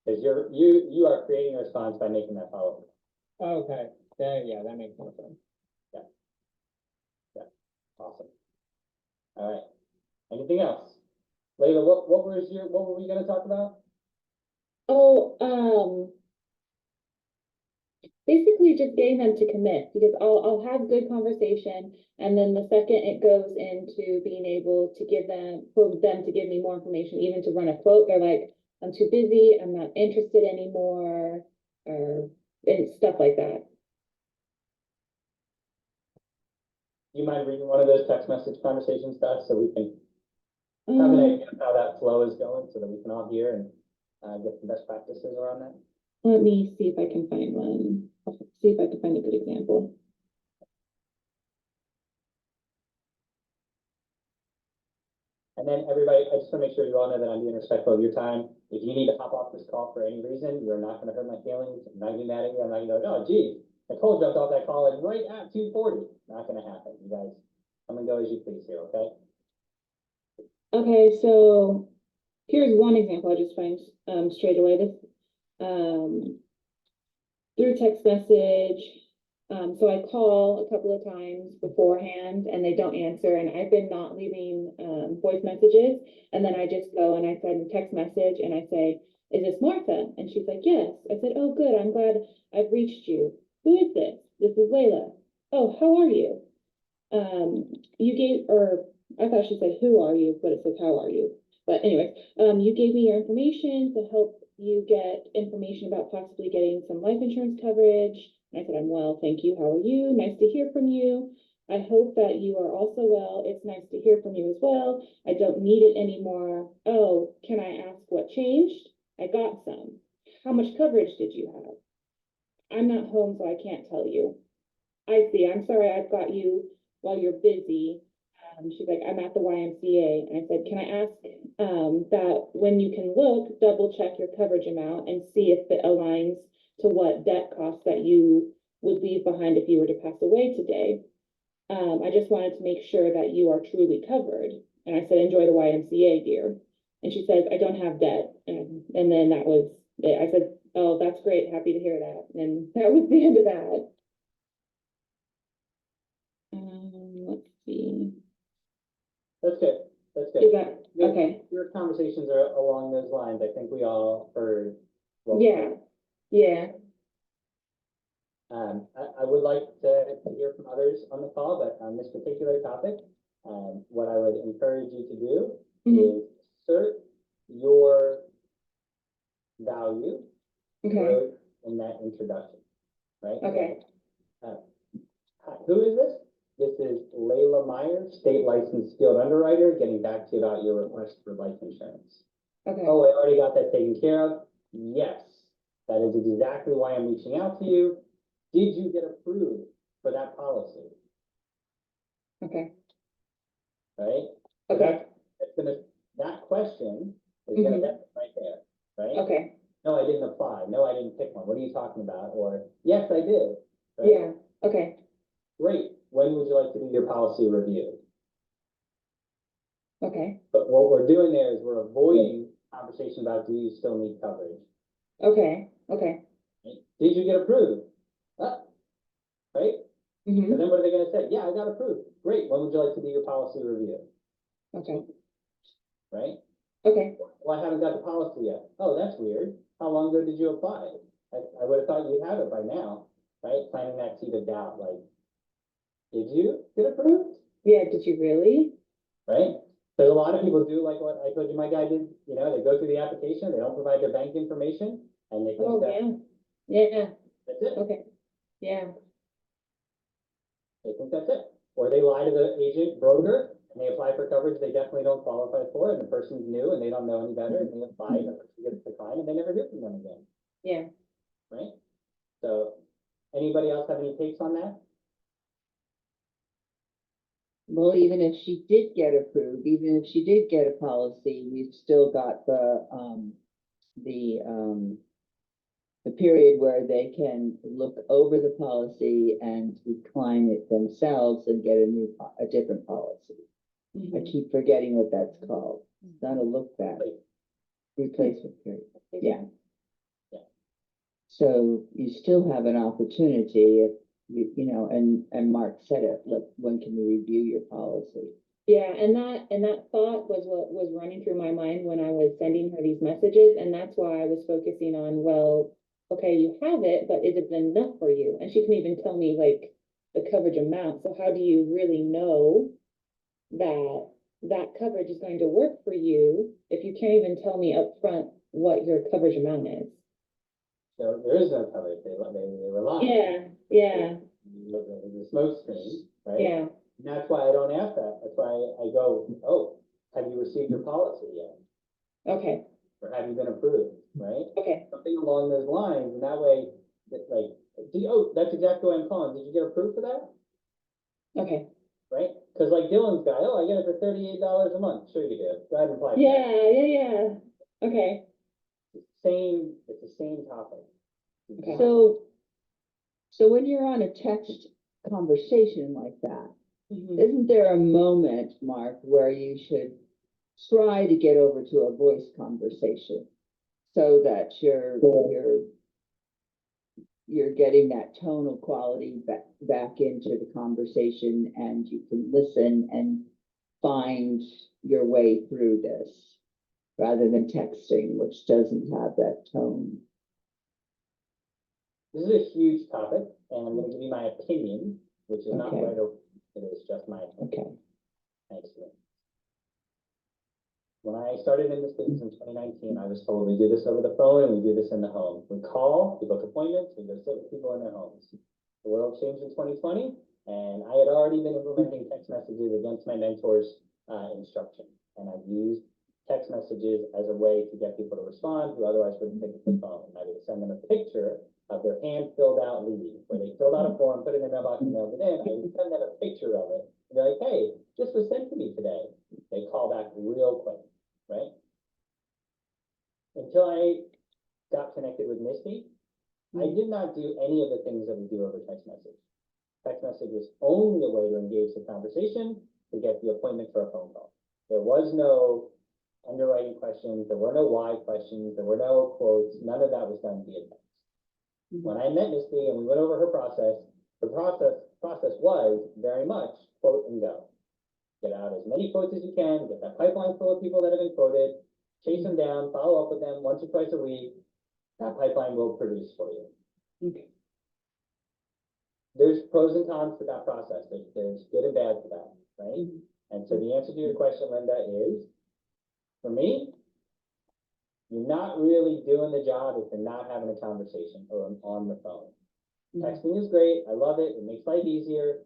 Because you are creating a response by making that follow-up. Okay, yeah, that makes more sense. Awesome. All right. Anything else? Layla, what were we gonna talk about? Oh, basically just getting them to commit, because I'll have good conversation, and then the second it goes into being able to for them to give me more information, even to run a quote, they're like, I'm too busy, I'm not interested anymore, and stuff like that. You mind reading one of those text message conversations to us so we can have an idea of how that flow is going, so that we can all hear and get some best practices around that? Let me see if I can find one. I'll see if I can find a good example. And then everybody, I just want to make sure you all know that I'm being respectful of your time. If you need to hop off this call for any reason, you're not going to hurt my feelings. I'm not going to be mad at you. I'm not going to go, oh, geez, Nicole jumped off that call and right at 2:40. Not going to happen. You guys come and go as you please here, okay? Okay, so here's one example I just find straight away. This through text message. So I call a couple of times beforehand and they don't answer, and I've been not leaving voice messages, and then I just go and I send a text message and I say, is this Martha? And she's like, yes. I said, oh good, I'm glad I've reached you. Who is this? This is Layla. Oh, how are you? I thought she said, who are you? But it says, how are you? But anyway, you gave me your information to help you get information about possibly getting some life insurance coverage. And I said, I'm well, thank you. How are you? Nice to hear from you. I hope that you are also well. It's nice to hear from you as well. I don't need it anymore. Oh, can I ask what changed? I got some. How much coverage did you have? I'm not home, so I can't tell you. I see. I'm sorry I've got you while you're busy. She's like, I'm at the YMCA. And I said, can I ask that when you can look, double check your coverage amount and see if it aligns to what debt costs that you would leave behind if you were to pass away today. I just wanted to make sure that you are truly covered. And I said, enjoy the YMCA, dear. And she says, I don't have debt. And then that was it. I said, oh, that's great. Happy to hear that. And that was the end of that. Let's see. conversations are along those lines. I think we all heard. what- Yeah, yeah, I would like to hear from others on the call, but on this particular topic, what I would encourage you to do mhm, is assert your value okay, wrote in that introduction, right? okay, Hi, who is this? This is Layla Meyer, state licensed skilled underwriter, getting back to you about your request for life insurance. okay, Oh, I already got that taken care of? Yes, that is exactly why I'm reaching out to you. Did you get approved for that policy, okay, right? So okay, that question is gonna Mhm. get it right there, right? okay, No, I didn't apply. No, I didn't pick one. What are you talking about? Or, yes, I did. right? yeah, okay, Great. When would you like to do your policy review? okay, But what we're doing there is we're avoiding conversation about, do you still need coverage? okay, okay, Right? Did you get approved? Right? And mhm, then what are they gonna say? Yeah, I got approved. Great. When would you like to do your policy review? okay, Right? okay, Well, I haven't got the policy yet. Oh, that's weird. How long ago did you apply? I would have thought you'd have it by now, right? Planting that seed of doubt, like, did you get approved? yeah, did you really? Right? Because a lot of people do like what I told you my guy did, they go through the application, they don't provide their bank information, and they think Oh, that, yeah, yeah, that's it. okay, yeah, They think that's it. Or they lie to the agent, broker, and they apply for coverage they definitely don't qualify for, and the person's new and they don't know any better, and they apply, and the person gets declined, and they never hear from them again, yeah. right? So, anybody else have any takes on that? Well, even if she did get approved, even if she did get a policy, we've still got the period where they can look over the policy and decline it themselves and get a different policy. I Mhm. keep forgetting what that's called. It's not a look back. Replacement period. Yeah. Yeah. So you still have an opportunity if and Mark said it, look, when can we review your policy? Yeah, and that thought was what was running through my mind when I was sending her these messages, and that's why I was focusing on, well, okay, you have it, but is it enough for you? And she couldn't even tell me like the coverage amount, so how do you really know that that coverage is going to work for you if you can't even tell me upfront what your coverage amount is? So there is no coverage, they rely. Yeah, yeah, The smoke screen, right? yeah, And that's why I don't ask that. That's why I go, oh, have you received your policy yet? okay, Or have you been approved, right? okay, Something along those lines, and that way, that's exactly why I'm calling. Did you get approved for that? okay. Right? Because like Dylan's guy, oh, I get it for $38 a month. Sure you do. Go ahead and apply. for it. Yeah, okay, It's the same topic. Okay. So when you're on a text conversation like that, mhm, isn't there a moment, Mark, where you should try to get over to a voice conversation so that you're getting that tonal quality back into the conversation and you can listen and find your way through this rather than texting, which doesn't have that tone. This is a huge topic, and I'm going to give you my opinion, which is not Okay. right or it is just my opinion. Okay. Thanks. When I started in this business in 2019, I was told we do this over the phone and we do this in the home. We call, we book appointments, we go sit with people in their homes. The world changed in 2020, and I had already been implementing text messages against my mentor's instruction. And I've used text messages as a way to get people to respond who otherwise wouldn't pick up the phone. I would send them a picture of their hand-filled-out lead, where they filled out a form, put it in their mailbox, and mailed it in. I would send them a picture of it. And they're like, hey, this was sent to me today. They call back real quick, right? Until I got connected with Misty, I did not do any of the things that we do over text message. Text message was only a way to engage the conversation to get the appointment for a phone call. There was no underwriting questions, there were no why questions, there were no quotes, none of that was done via text. When I met Misty and we went over her process, the process was very much quote and go. Get out as many many quotes as you can, get that pipeline full of people that have been quoted, chase them down, follow up with them once or twice a week. That pipeline will produce for you. Okay. There's pros and cons to that process. There's good and bad to that, right? And so the answer to your question, Linda, is, for me, you're not really doing the job if you're not having a conversation or on the phone. Texting is great. I love it. It makes life easier.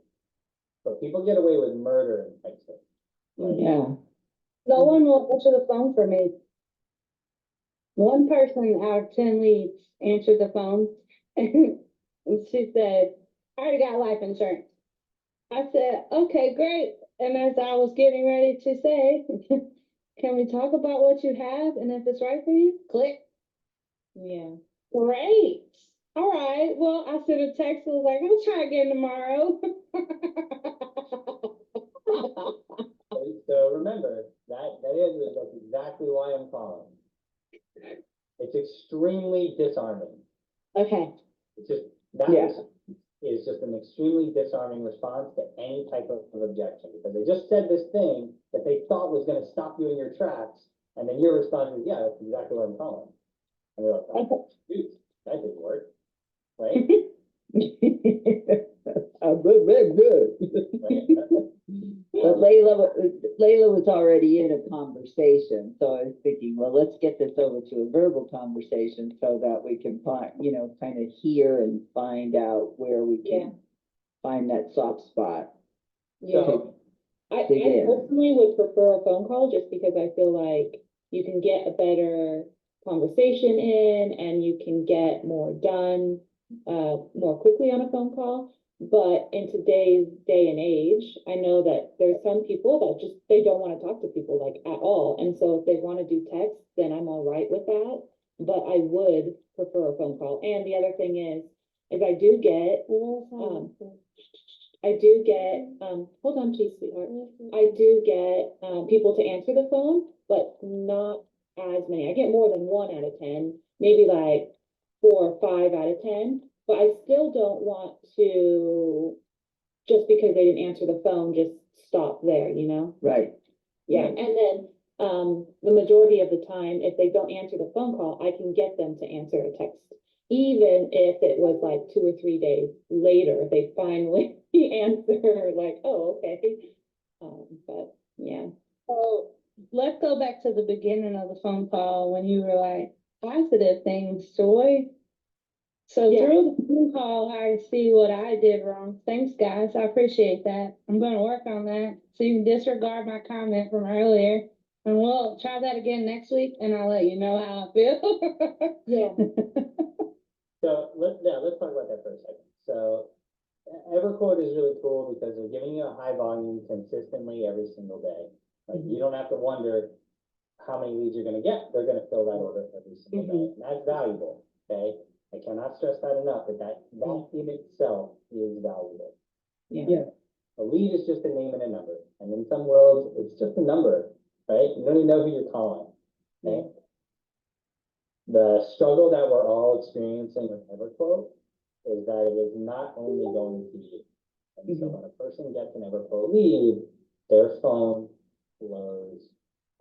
But people get away with murder in texting. Like, Yeah. No one will answer the phone for me. One person out of 10 leads answered the phone and she said, I already got life insurance. I said, okay, great. And as I was getting ready to say, can we talk about what you have and if it's right for you? Click. Yeah. Great. All right. Well, I sent a text. I was like, I'll try again tomorrow. So remember, that's exactly why I'm calling. It's extremely disarming. Okay. It's just, that Yeah. is just an extremely disarming response to any type of objection, because they just said this thing that they thought was gonna stop you in your tracks, and then your response is, yeah, that's exactly what I'm calling. And they're like, oh, dude, that didn't work, right? Very good. Right? But Layla was already in a conversation, so I was thinking, well, let's get this over to a verbal conversation so that we can find, kind of hear and find out where we can find that soft spot. Yeah, So, I dig in. personally would prefer a phone call just because I feel like you can get a better conversation in and you can get more done more quickly on a phone call. But in today's day and age, I know that there's some people that just, they don't want to talk to people like at all. And so if they want to do text, then I'm all right with that. But I would prefer a phone call. And the other thing is I do get, hold on, please, sweetheart. I do get, people to answer the phone, but not as many. I get more than 1 out of 10, maybe like 4 or 5 out of 10. But I still don't want to, just because they didn't answer the phone, just stop there, Right. Yeah, and then, the majority of the time, if they don't answer the phone call, I can get them to answer a text. Even if it was like 2 or 3 days later, they finally answer, like, oh, okay. But, yeah. So let's go back to the beginning of the phone call when you were like, positive things, Joy. So Yeah. through the phone call, I see what I did wrong. Thanks, guys. I appreciate that. I'm gonna work on that. So you can disregard my comment from earlier. And we'll try that again next week and I'll let you know how I feel. Yeah. So let's talk about that for a second. So EverQuote is really cool because they're giving you a high volume consistently every single day. Like, you don't have to wonder how many leads you're gonna get. They're gonna fill that order every single day. And that's valuable, okay? I cannot stress that enough, that in itself is valuable. Yeah. A lead is just a name and a number. And in some worlds, it's just a number, right? You don't even know who you're calling, okay? The struggle that we're all experiencing with EverQuote is that it is not only going to you. And so when a person gets an EverQuote lead, their phone blows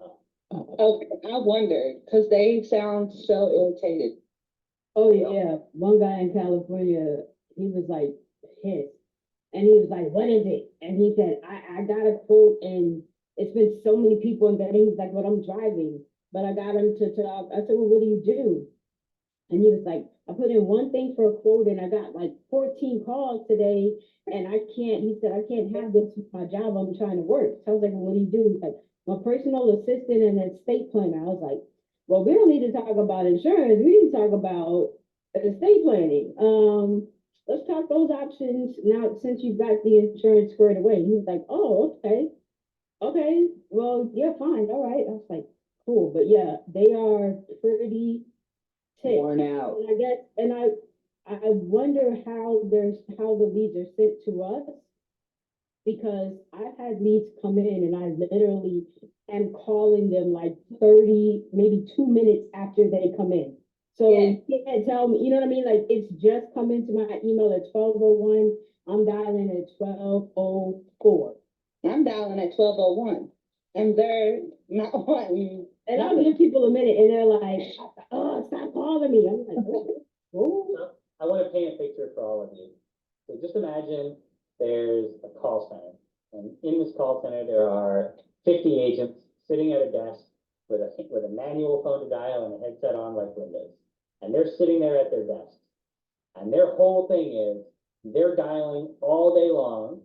up. Okay, I wondered, because they sound so irritated. Oh, yeah, one guy in California, he was like pissed. And he was like, what is it? And he said, I got a quote and it's been so many people and then he's like, well, I'm driving. But I got him to talk. I said, well, what do you do? And he was like, I put in one thing for a quote and I got like 14 calls today. And he said, I can't have this with my job. I'm trying to work. So I was like, well, what do you do? He's like, my personal assistant and an estate planner. I was like, well, we don't need to talk about insurance. We need to talk about estate planning. Let's talk those options now since you've got the insurance squared away. He was like, oh, okay. Okay, well, yeah, fine, all right. I was like, cool, but yeah, they are pretty ticked. Worn out. And I guess, and I wonder how the leads are sent to us. Because I've had leads come in and I literally am calling them like 30, maybe 2 minutes after they come in. So you can't tell me, you know what I mean? Like, it's just come into my email at 12:01. I'm dialing at 12:04. I'm dialing at 12:01. and they're not wanting. And I'll give people a minute and they're like, oh, stop calling me. I'm like, oh. I want to paint a picture for all of you. So just imagine there's a call center, and in this call center, there are 50 agents sitting at a desk with a manual phone to dial and a headset on like Windows. And they're sitting there at their desks. And their whole thing is they're dialing all day long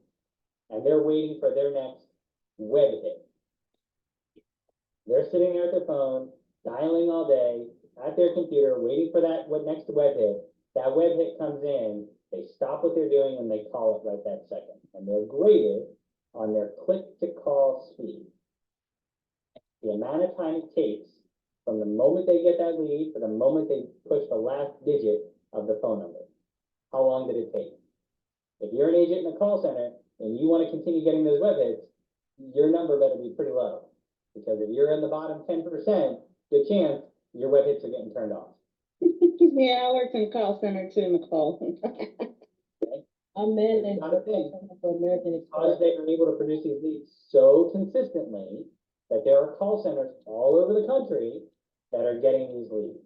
and they're waiting for their next web hit. They're sitting there at their phone, dialing all day at their computer, waiting for that next web hit. That web hit comes in, they stop what they're doing and they call it right that second. And they're graded on their click to call speed. The amount of time it takes from the moment they get that lead to the moment they push the last digit of the phone number. How long did it take? If you're an agent in a call center and you want to continue getting those web hits, your number better be pretty low. Because if you're in the bottom 10%, good chance your web hits are getting turned off. Yeah, I worked in call center too, Nicole. I'm managing Not a thing. for American Because Express. they are able to produce these leads so consistently that there are call centers all over the country that are getting these leads.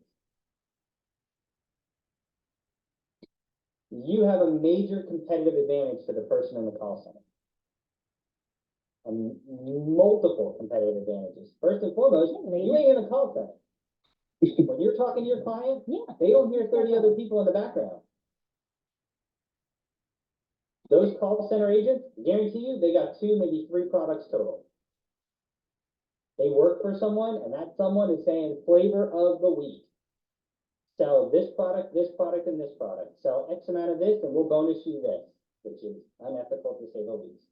You have a major competitive advantage to the person in the call center. Multiple competitive advantages. First and foremost, you ain't in a call center. When you're talking to your client, they don't hear 30 other people in the background. Those call center agents, guarantee you, they got 2, maybe 3 products total. They work for someone, and that someone is saying flavor of the week. Sell this product, and this product. Sell X amount of this, and we'll bonus you this, which is unethical to say the least.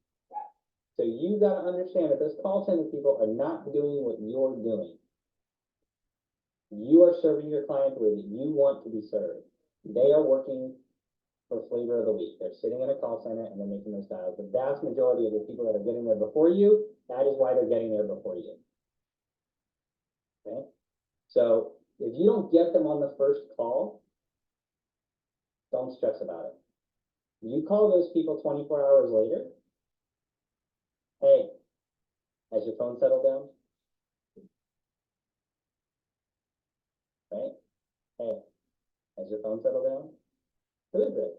So you got to understand that those call center people are not doing what you're doing. You are serving your client the way that you want to be served. They are working for flavor of the week. They're sitting in a call center and they're making those dials. The vast majority of the people that are getting there before you, that is why they're getting there before you. Okay? So if you don't get them on the first call, don't stress about it. You call those people 24 hours later. Hey, has your phone settled down? Right? Hey, has your phone settled down? Who is this?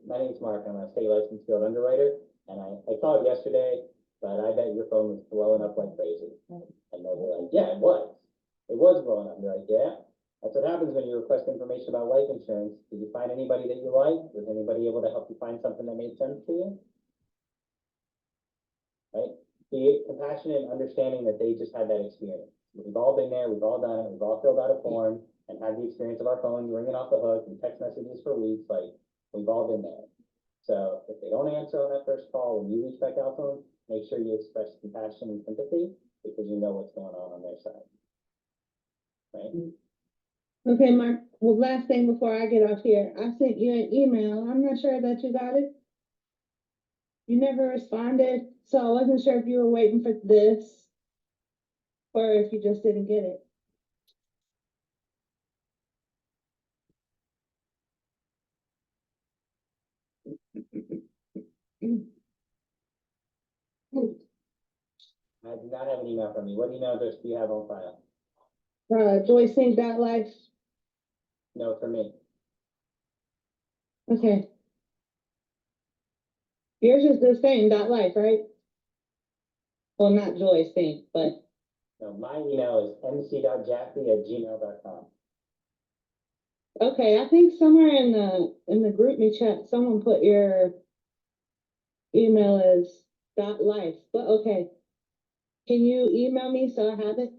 My name's Mark. I'm a state licensed field underwriter, and I called yesterday, but I bet your phone was blowing up like crazy. And they'll be like, yeah, it was. It was blowing up. And they're like, yeah. That's what happens when you request information about life insurance. Did you find anybody that you like? Was anybody able to help you find something that made sense to you? Right? Be compassionate and understanding that they just had that experience. We've all been there. We've all done it. We've all filled out a form and had the experience of our phone ringing off the hook and text messages for weeks. Like, we've all been there. So if they don't answer on that first call, when you reach back out to them, make sure you express compassion and sympathy because you know what's going on their side. Right? Okay, Mark, well, last thing before I get off here, I sent you an email. I'm not sure that you got it. You never responded, so I wasn't sure if you were waiting for this or if you just didn't get it. I do not have an email from you. What email address do you have on file? Joycing.life. No, for me. Okay. Yours is the same, .life, right? Well, not Joyce thing, but No, my email is mc.jaffe@gmail.com. okay, I think somewhere in the group me chat, someone put your email as .life, but okay. Can you email me so I have it?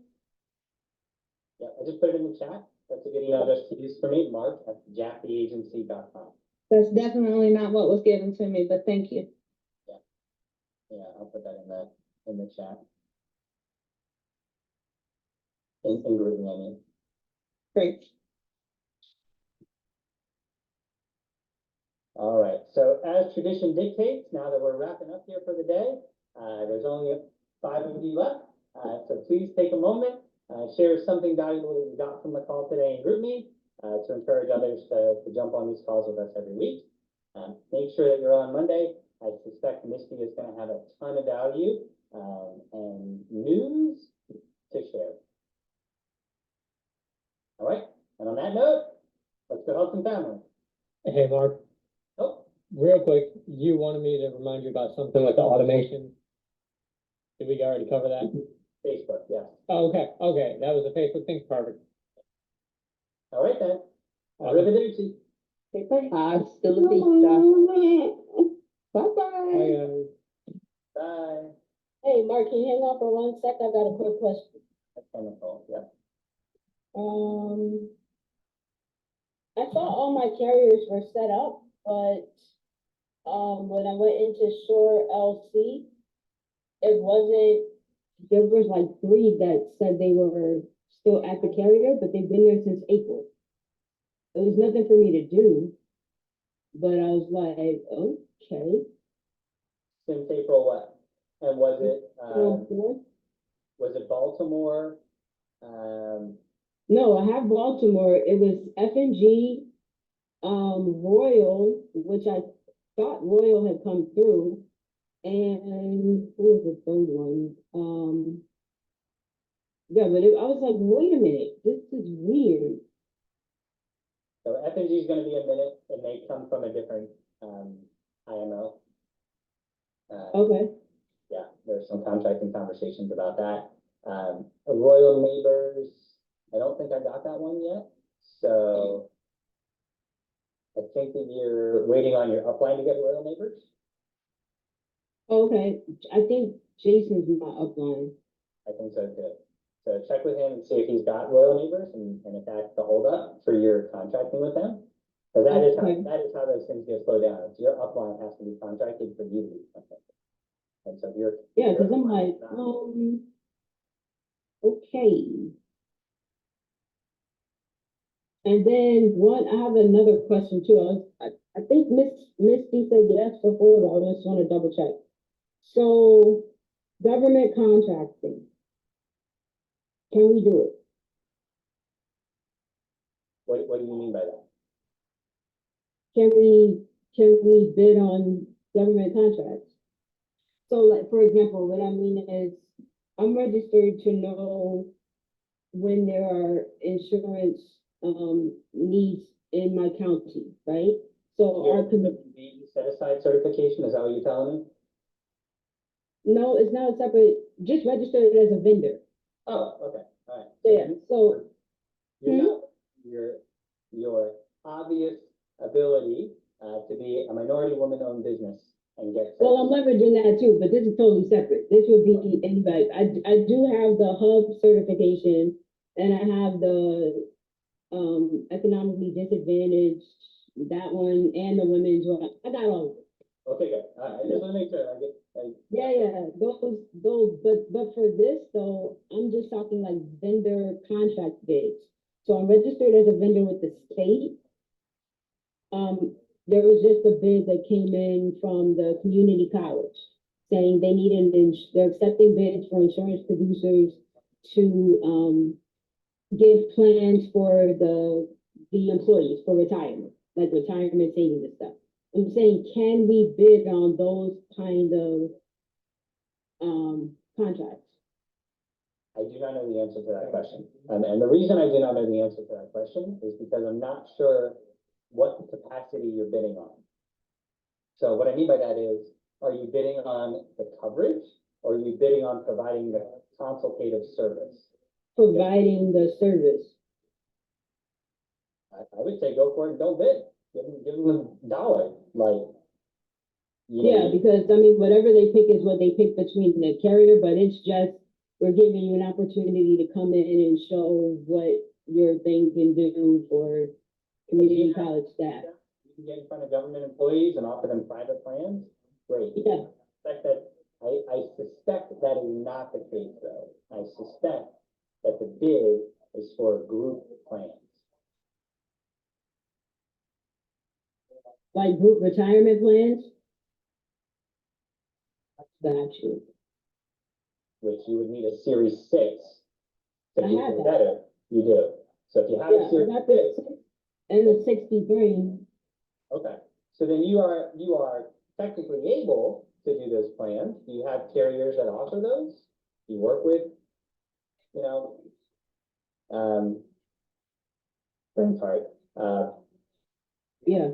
Yeah, I just put it in the chat. That's a good email address to use for me, mark@jaffeagency.com. That's definitely not what was given to me, but thank you. Yeah, I'll put that in the chat. In grouping, I mean. Great. All right, so as tradition dictates, now that we're wrapping up here for the day, there's only 5 of you left. So please take a moment, share something valuable that you got from the call today in GroupMe to encourage others to jump on these calls with us every week. Make sure that you're on Monday. I suspect Misty is going to have a ton of value, and news to share. All right, and on that note, let's go help some family. Hey, Mark, Oh, real quick, you wanted me to remind you about something with the automation. Did we already cover that? Facebook, yes. Oh, okay, that was a Facebook thing, perfect. All right then. Awesome. Arrivederci. Okay, bye. Hasta la vista. Bye-bye. Bye, guys. Bye. Hey, Mark, can you hang on for 1 sec? I got a quick question. That's wonderful, yeah. I thought all my carriers were set up, but, when I went into Shore LC, it wasn't, There was like 3 that said they were still at the carrier, but they've been there since April. There was nothing for me to do, but I was like, okay. Since April what? And was Four. it Baltimore? No, I have Baltimore. It was F&G, Royal, which I thought Royal had come through. And who was the third one? Yeah, but I was like, wait a minute, this is weird. So F&G is gonna be a minute, and they come from a different, IMO. Okay. Yeah, there's some contracting conversations about that. Royal Neighbors, I don't think I got that one yet, so I think that you're waiting on your upline to get Royal Neighbors. Okay, I think Jason's my upline. I think so too. So check with him and see if he's got Royal Neighbors and if that's the holdup for your contracting with them. Because Okay. that is how those things get slowed down. It's your upline has to be contracted for you to be contracted. And so you're. Yeah, because I'm like, okay. And then I have another question too. I think Misty said yes before, but I just want to double check. So, government contracting. Can we do it? What do you mean by that? Can we bid on government contracts? So like, for example, what I mean is, I'm registered to know when there are insurance, needs in my county, right? So Your our, the set aside certification, is that what you're telling me? no, it's not a separate, just registered as a vendor. Oh, okay, all right. Yeah, so, You're not, your obvious ability, to be a minority woman-owned business and get. well, I'm leveraging that too, but this is totally separate. This would be anybody. I do have the hub certification and I have the, economically disadvantaged, that one, and the women's one. I got all of it. Okay, good, all right, I just wanna make sure, Yeah, those, but for this though, I'm just talking like vendor contract bids. So I'm registered as a vendor with the state. There was just a bid that came in from the community college saying they need they're accepting bids for insurance producers to, give plans for the employees for retirement, like retirement savings and stuff. I'm saying, can we bid on those kind of contracts? I do not know the answer to that question. And the reason I do not know the answer to that question is because I'm not sure what capacity you're bidding on. So what I mean by that is, are you bidding on the coverage or are you bidding on providing the consultative service? Providing the service. I would say go for it and don't bid. Give them a dollar, like. Yeah, because I mean, whatever they pick is what they pick between the carrier, but it's just, we're giving you an opportunity to come in and show what your thing can do for community college staff. You can get in front of government employees and offer them private plans, great. Yeah. I suspect that is not the case though. I suspect that the bid is for group plans. Like group retirement plans? Got you. Which you would need a Series 6 to I be have that. better. You do. So if you have Yeah, a Series I got 6, the and the 63. okay. So then you are technically able to do those plans. Do you have carriers that offer those? you work with, you know, brain fart, Yeah,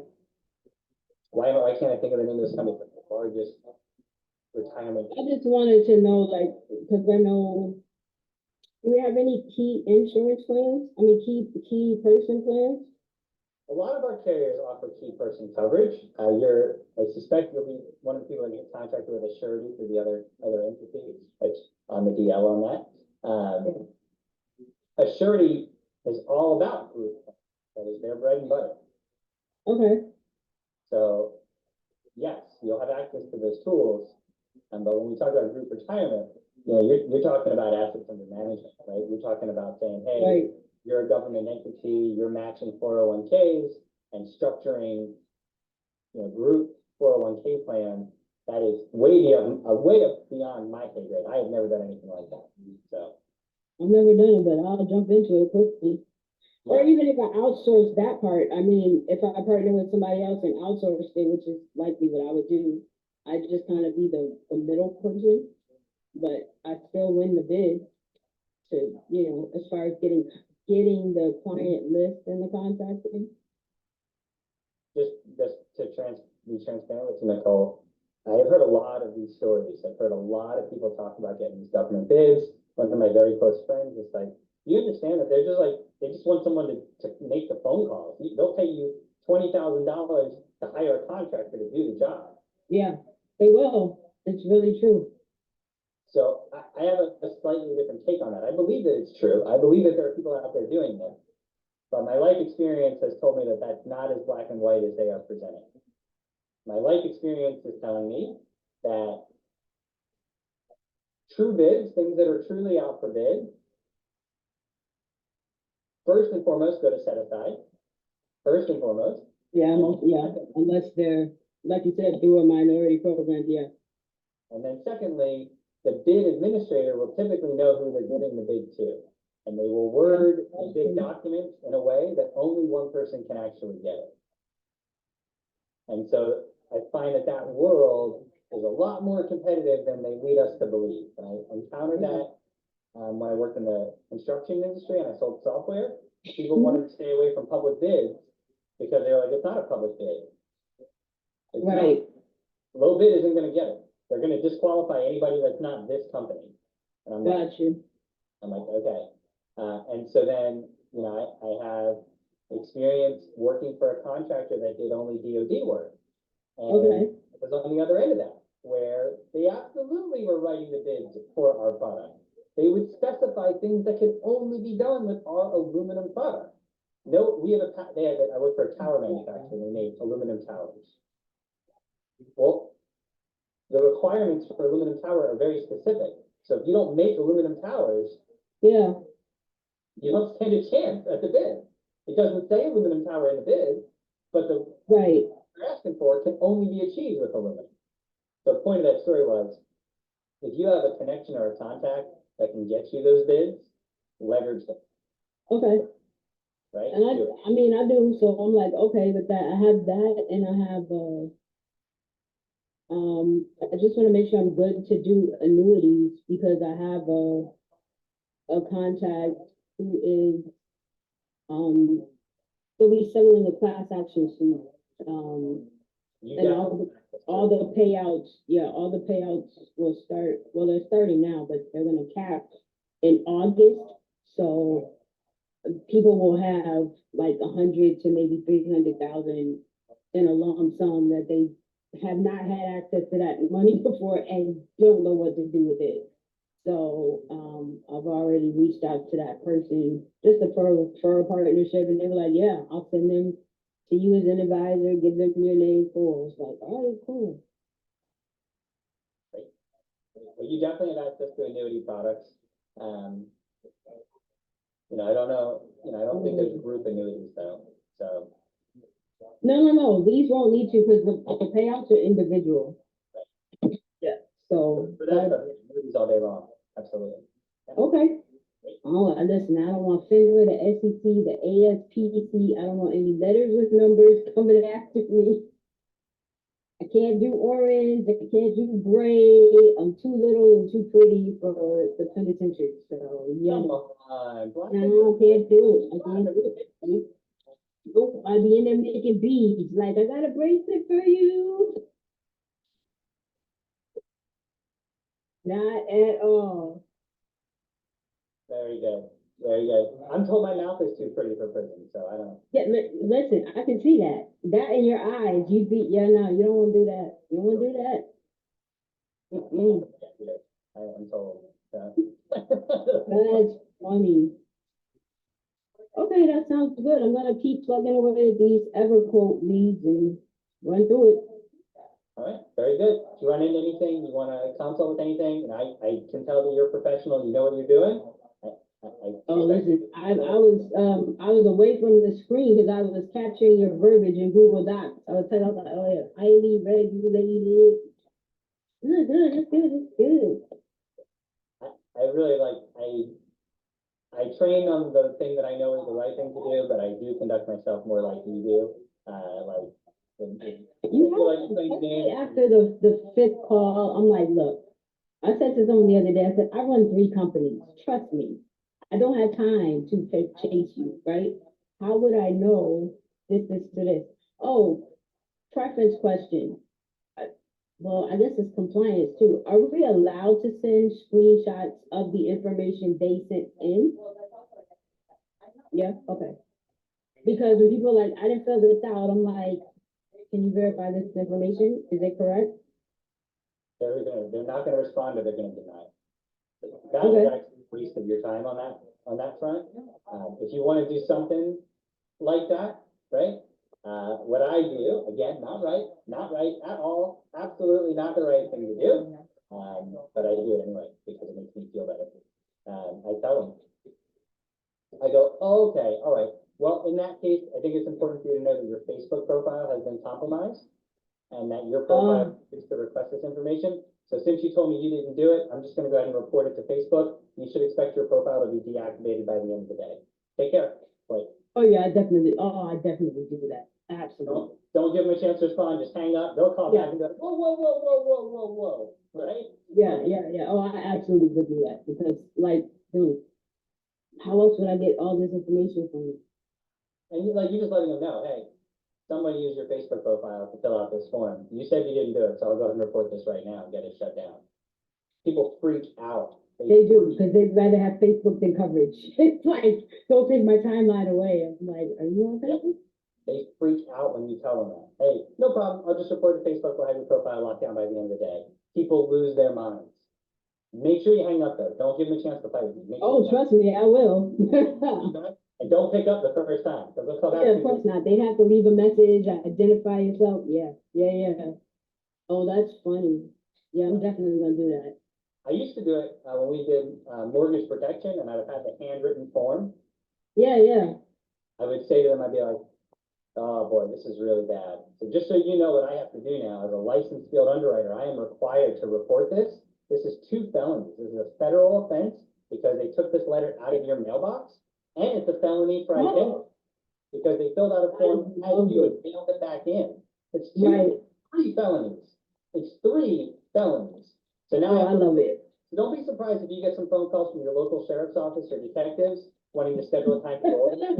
why can't I think of the name of this company, the largest retirement? I just wanted to know, like, because I know, do we have any key insurance plans? I mean, key person plans? A lot of our carriers offer key person coverage. I suspect you'll be one of the people that get contracted with a surety for the other entities, which on the DL on that. A surety is all about group. That is their bread and butter. Okay, So yes, you'll have access to those tools. But when we talk about group retirement, you know, you're talking about assets under management, right? You're talking about saying, hey, right, you're a government entity, you're matching 401ks and structuring, you know, group 401k plan. That is way up beyond my pay grade. I have never done anything like that. So I've never done it, but I'll jump into it quickly. Or even if I outsource that part, I mean, if I partner with somebody else and outsource it, which is likely what I would do, I just kind of be the middle person, but I still win the bid to, you know, as far as getting the client list and the contacting. just to be transparent with you, Nicole, I have heard a lot of these stories. I've heard a lot of people talk about getting these government bids. One of my very close friends is like, you understand that they're just like, they just want someone to make the phone calls. They'll pay you $20,000 to hire a contractor to do the job. Yeah, they will. It's really true. So I have a slightly different take on that. I believe that it's true. I believe that there are people out there doing it. But my life experience has told me that that's not as black and white as they are presenting. My life experience is telling me that true bids, things that are truly out for bid, first and foremost, go to set aside. First and foremost. Yeah, unless they're, like you said, through a minority program, yeah. And then secondly, the bid administrator will typically know who they're giving the bid to. And they will word the bid documents in a way that only one person can actually get it. And so I find that world is a lot more competitive than they lead us to believe. And I encountered that when I worked in the construction industry and I sold software. People wanted to stay away from public bids because they were like, it's not a public bid. It's Right. not. Low bid isn't going to get it. They're going to disqualify anybody that's not this company. And I'm like, okay. And so then, you know, I have experience working for a contractor that did only DoD work. And it was on the other end of that, where they absolutely were writing the bids for our product. They would specify things that could only be done with our aluminum product. No, I worked for a tower manufacturer, they made aluminum towers. Well, the requirements for aluminum tower are very specific. So if you don't make aluminum towers, Yeah. you don't stand a chance at the bid. It doesn't say aluminum tower in the bid, but the you're asking for can only be achieved with aluminum. So the point of that story was, if you have a connection or a contact that can get you those bids, leverage them, Okay. right? And I mean, I do, so I'm like, okay, with that, I have that and I have, I just want to make sure I'm good to do annuities because I have a contact who is, he'll be settling a class action suit. You And got all the payouts, all the payouts will start, well, they're starting now, but they're gonna cap in August. So people will have like 100 to maybe 300,000 in a lump sum that they have not had access to that money before and don't know what to do with it. So, I've already reached out to that person just for a partnership, and they were like, yeah, I'll send them to you as an advisor, give them your name for. It's like, all right, cool. Well, you definitely have access to annuity products. You know, I don't know, you know, I don't think there's group annuities though, so. No, these won't need to, because the payouts are individual. Yeah, so. For that, annuities all day long, absolutely. Okay. Oh, listen, I don't want FINRA, the SEC, the ASPC, I don't want any letters with numbers coming after me. I can't do orange, I can't do gray, I'm too little and too pretty for the penitentiary, so, yeah. Come on, black and No, I can't do it, I can't do it. Nope, I'll be in there making beads, like, I got a bracelet for you. Not at all. very good, very good. I'm told my mouth is too pretty for prison, so I don't. Yeah, listen, I can see that. That in your eyes, you'd be, yeah, no, you don't wanna do that. You don't wanna do that. Mm-mm. I'm told, so. That's funny. Okay, that sounds good. I'm gonna keep plugging away at these EverQuote leads and run through it. All right, very good. If you run into anything, you wanna consult with anything, and I can tell that you're a professional, you know what you're doing. Oh, listen, I was away from the screen because I was capturing your verbiage in Google Docs. I was like, oh yeah, highly regulated. Good, that's good, that's good. I really like, I train on the thing that I know is the right thing to do, but I do conduct myself more like you do, like. You feel like know, you're playing the game. after the fifth call, I'm like, look, I said to someone the other day, I said, I run 3 companies, trust me. I don't have time to chase you, right? How would I know this to this? Oh, preference question. Well, I guess it's compliance too. Are we allowed to send screenshots of the information they sent in? Yeah, okay. Because when people are like, I didn't fill this out, I'm like, can you verify this information? Is it correct? They're not gonna respond or they're gonna deny it. That Okay. is actually a waste of your time on that front. If you wanna do something like that, right? What I do, again, not right at all, absolutely not the right thing to do. But I do it anyway, because it makes me feel better. I tell them. I go, oh, okay, all right. Well, in that case, I think it's important for you to know that your Facebook profile has been compromised and that your profile is to request this information. So since you told me you didn't do it, I'm just gonna go ahead and report it to Facebook. You should expect your profile to be deactivated by the end of the day. Take care. Like, Oh yeah, I definitely do that. Absolutely. don't give them a chance to respond, just hang up. They'll call Yeah. back and go, whoa, right? Yeah. Oh, I absolutely would do that because like, dude, how else would I get all this information from you? And you just letting them know, hey, somebody used your Facebook profile to fill out this form. You said you didn't do it, so I'll go ahead and report this right now and get it shut down. People freak out. They do, because they'd rather have Facebook than coverage. It's like, don't take my timeline away. I'm like, are you on Facebook? They freak out when you tell them that. Hey, no problem. I'll just report to Facebook. We'll have your profile locked down by the end of the day. People lose their minds. Make sure you hang up though. Don't give them a chance to fight with you. Make sure Oh, you trust me, I will. hang up. And don't pick up the first time. Because they'll come back Yeah, to of course you. not. They have to leave a message, identify yourself. Yeah. Oh, that's funny. Yeah, I'm definitely gonna do that. I used to do it when we did mortgage protection and I would have the handwritten form. Yeah. I would say to them, I'd be like, oh boy, this is really bad. So just so you know what I have to do now, as a licensed field underwriter, I am required to report this. This is 2 felonies. This is a federal offense because they took this letter out of your mailbox, and it's a felony for identity. Because they filled out a form as you and mailed it back in. It's Right. 3 felonies. It's 3 felonies. So now Oh, I love it. so don't be surprised if you get some phone calls from your local sheriff's office or detectives wanting to schedule a time to go over that.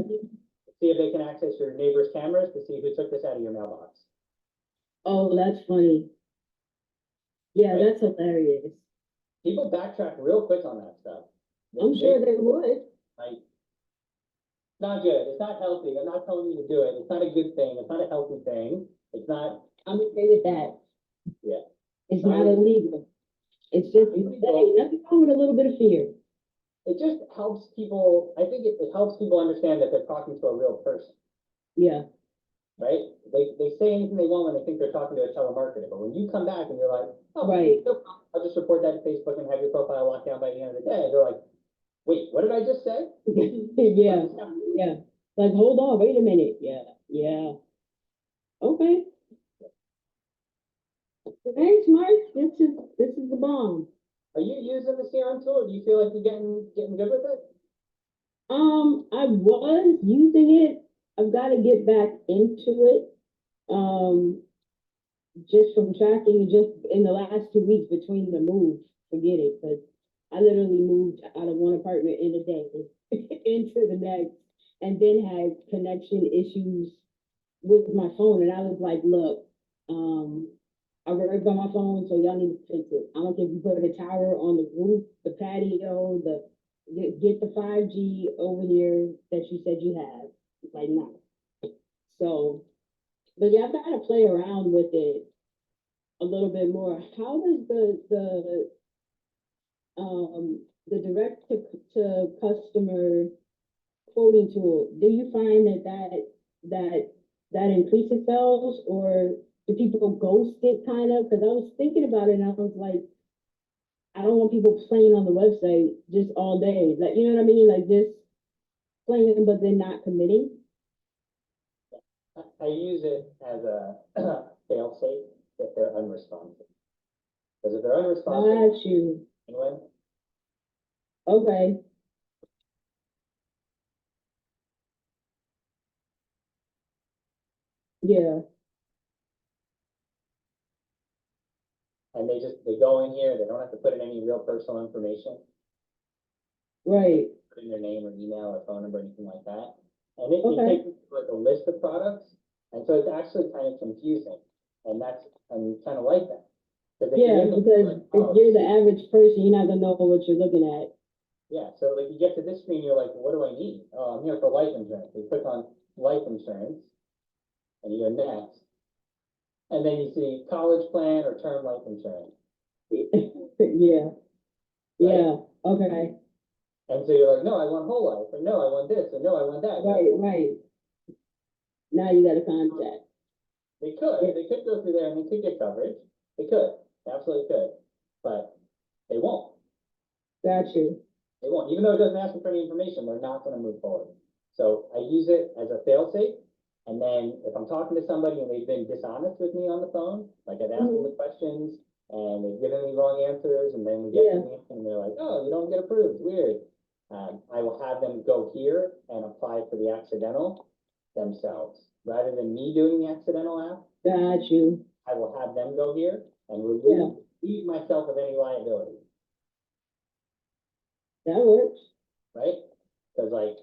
See if they can access your neighbor's cameras to see who took this out of your mailbox. Oh, that's funny. Yeah, Right. that's hilarious. People backtrack real quick on that stuff. I'm sure they would. Like, not good. It's not healthy. I'm not telling you to do it. It's not a good thing. It's not a healthy thing. It's not, I'm okay with that. yeah. It's not illegal. It's just, hey, nothing wrong with a little bit of fear. It just helps people, I think it helps people understand that they're talking to a real person, Yeah. right? They say anything they want when they think they're talking to a telemarketer, but when you come back and you're like, oh, Right. no problem. I'll just report that to Facebook and have your profile locked down by the end of the day, they're like, wait, what did I just say? Yeah. Like, hold on, wait a minute. Yeah. Okay. Thanks, Mark. This is the bomb. Are you using the CRM tool, or do you feel like you're getting good with it? I was using it. I've got to get back into it. just from tracking, just in the last 2 weeks between the move, forget it, because I literally moved out of one apartment in a day into the next, and then had connection issues with my phone, and I was like, look, I work on my phone, so y'all need to fix it. I don't care if you put a tower on the roof, the patio, get the 5G over here that you said you have. It's like, no. So, but yeah, I've got to play around with it a little bit more. How does the direct to customer quoting tool, do you find that increases sales, or do people ghost it kind of? Because I was thinking about it and I was like, I don't want people playing on the website just all day. Like, you know what I mean? Like just playing, but then not committing. I use it as a fail safe if they're unresponsive. Because if they're unresponsive, Got you. anyway, Okay. Yeah. and they go in here, they don't have to put in any real personal information, Right. put in their name or email or phone number, anything like that. And it Okay. takes like a list of products, and so it's actually kind of confusing, and kind of like that. Yeah, because if you're the average person, you're not gonna know what you're looking at. Yeah, so like you get to this screen, you're like, well, what do I need? Oh, I'm here for life insurance. You click on life insurance, and you go next. And then you see college plan or term life insurance. Yeah. Yeah. Okay. And so you're like, no, I want whole life, or no, I want this, or no, I want that. Right. Right. Now you got a contact. They could go through there and they could get coverage. They could, absolutely could, but they won't. Got you. They won't, even though it doesn't ask them for any information, they're not gonna move forward. So I use it as a fail-safe, and then if I'm talking to somebody and they've been dishonest with me on the phone, like I've asked them the questions, and they've given me wrong answers, and then we get to the end, and they're like, oh, you don't get approved, weird. I will have them go here and apply for the accidental themselves. Rather than me doing the accidental app, Got you. I will have them go here and relieve myself of any liability, That works. right? Because like,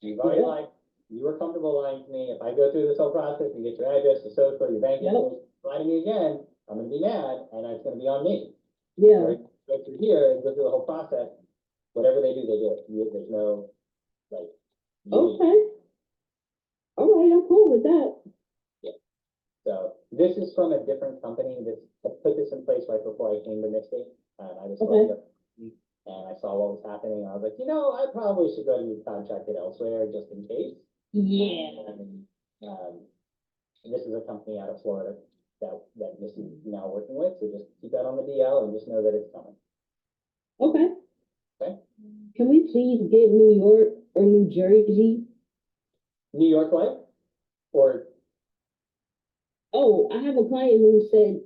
you've already lied, you were comfortable lying to me. If I go through this whole process and get your address, your social, your bank information, lie to me again, I'm gonna be mad, and it's gonna be on me. Yeah. Right? Go through here and go through the whole process, whatever they do, they do it. There's no, like. Okay. All right, I'm cool with that. So this is from a different company that put this in place right before I came to Misty. I was Okay. and I saw what was happening, and I was like, I probably should go to be contracted elsewhere just in case. Yeah. And this is a company out of Florida that Misty is now working with, so just keep that on the DL and just know that it's coming. Okay. Okay. Can we please get New York or New Jersey? New York Life, or Oh, I have a client who said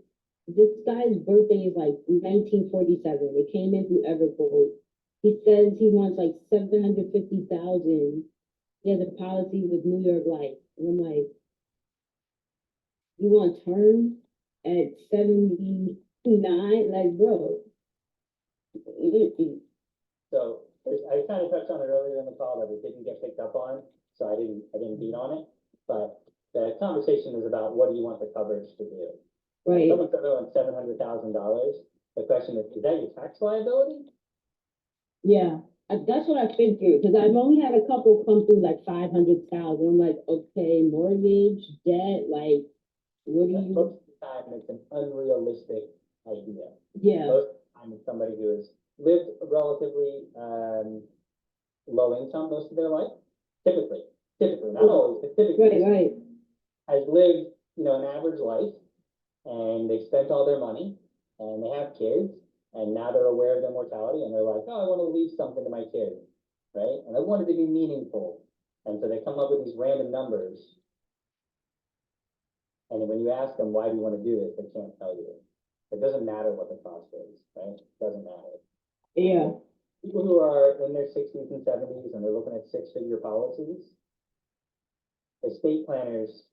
this guy's birthday is like 1947. It came in through Everquote. He says he wants like 750,000. He has a policy with New York Life. And I'm like, you want term at 79? Like, bro. so I kind of touched on it earlier in the call that it didn't get picked up on, so I didn't beat on it. But the conversation is about what do you want the coverage to do? Right. Someone's owing $700,000. The question is that your tax liability? Yeah. That's what I figured, because I've only had a couple come through like 500,000. I'm like, okay, mortgage, debt, like, what do you? Most of the time, it's an unrealistic idea. Yeah. Most of the time, it's somebody who has lived relatively low income most of their life. Typically, not always, but typically. Right. Has lived, an average life, and they've spent all their money, and they have kids, and now they're aware of their mortality, and they're like, oh, I want to leave something to my kids, right? And I want it to be meaningful, and so they come up with these random numbers. And when you ask them, why do you want to do this, they can't tell you. It doesn't matter what the cost is, right? It doesn't matter. Yeah. People who are in their 60s and 70s and they're looking at six-figure policies, estate planners,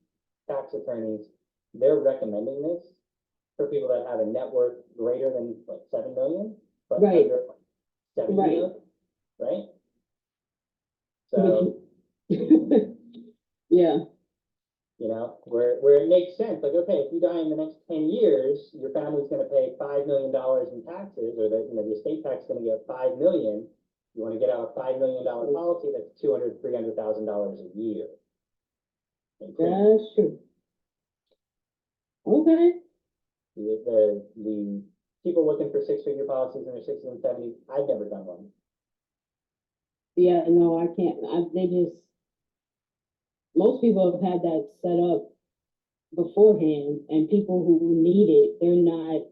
tax attorneys, they're recommending this for people that have a net worth greater than like 7 million, but Right. under 70 Right. million, right? So, Yeah, you know, where it makes sense, like, okay, if you die in the next 10 years, your family's gonna pay $5 million in taxes, or the estate tax is gonna get 5 million. You wanna get out a $5 million policy, that's $300,000 a year. Increase. that's true. Okay, The people looking for six-figure policies in their sixties and seventies, I've never done one. yeah, no, I can't, most people have had that set up beforehand, and people who need it, they're not,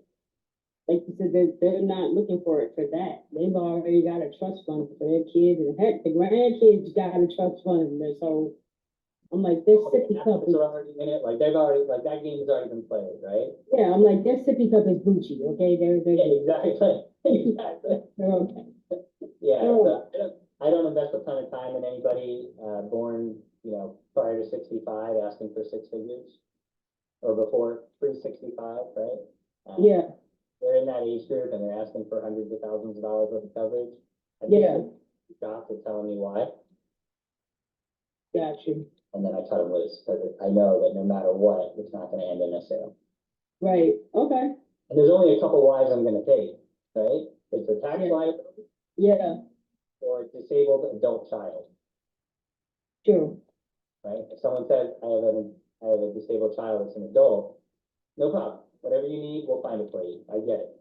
like you said, they're not looking for it for that. They've already got a trust fund for their kids, and heck, the grandkids got a trust fund, and so I'm like, their sippy cup Assets is, are already in it, like, they've already, like, that game's already been played, right? yeah, I'm like, their sippy cup is Gucci, okay, they're Yeah, exactly, exactly. they're okay. Yeah, Oh. so I don't invest a ton of time in anybody, born, you know, prior to 65, asking for six figures. Or before, pre-65, right? Yeah, They're in that age group and they're asking for hundreds of thousands of dollars worth of coverage. I Yeah. think Docs are telling me why, got you, and then I cut them loose, because I know that no matter what, it's not gonna end in a sale. right, okay, And there's only a couple whys I'm gonna take, right? It's a tax Yeah. liability yeah, or a disabled adult child, true, right? If someone says, I have a disabled child that's an adult, no problem. Whatever you need, we'll find it for you. I get it.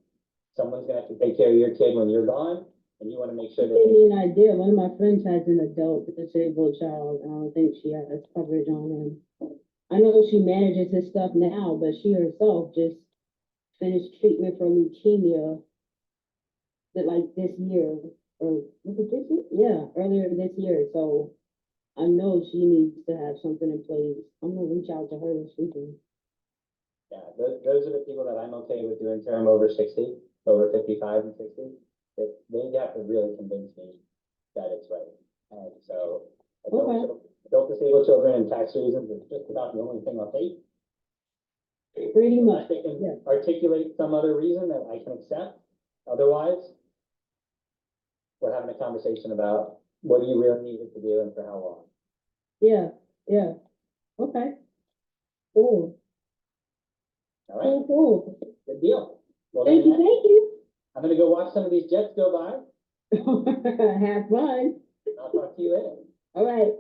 Someone's gonna have to take care of your kid when you're gone, and you wanna make sure that give they, me an idea, one of my friends has an adult disabled child, I don't think she has coverage on him. I know she manages his stuff now, but she herself just finished treatment for leukemia. That like this year, or was it this year? Yeah, earlier this year, so I know she needs to have something in place. I'm gonna reach out to her this weekend. yeah, those are the people that I'm okay with doing term over 60, over 55 and 60. They have to really convince me that it's right. And so, Okay. adult disabled children and tax reasons is just about the only thing I'll take. Pretty Unless much, they can yeah. articulate some other reason that I can accept. Otherwise, we're having a conversation about what do you really need it to do and for how long. Yeah, yeah, okay. Cool, All right, cool, cool. good deal. Well, Thank then, you, thank you. I'm gonna go watch some of these jets go by. Have fun. I'll talk to you later. All right.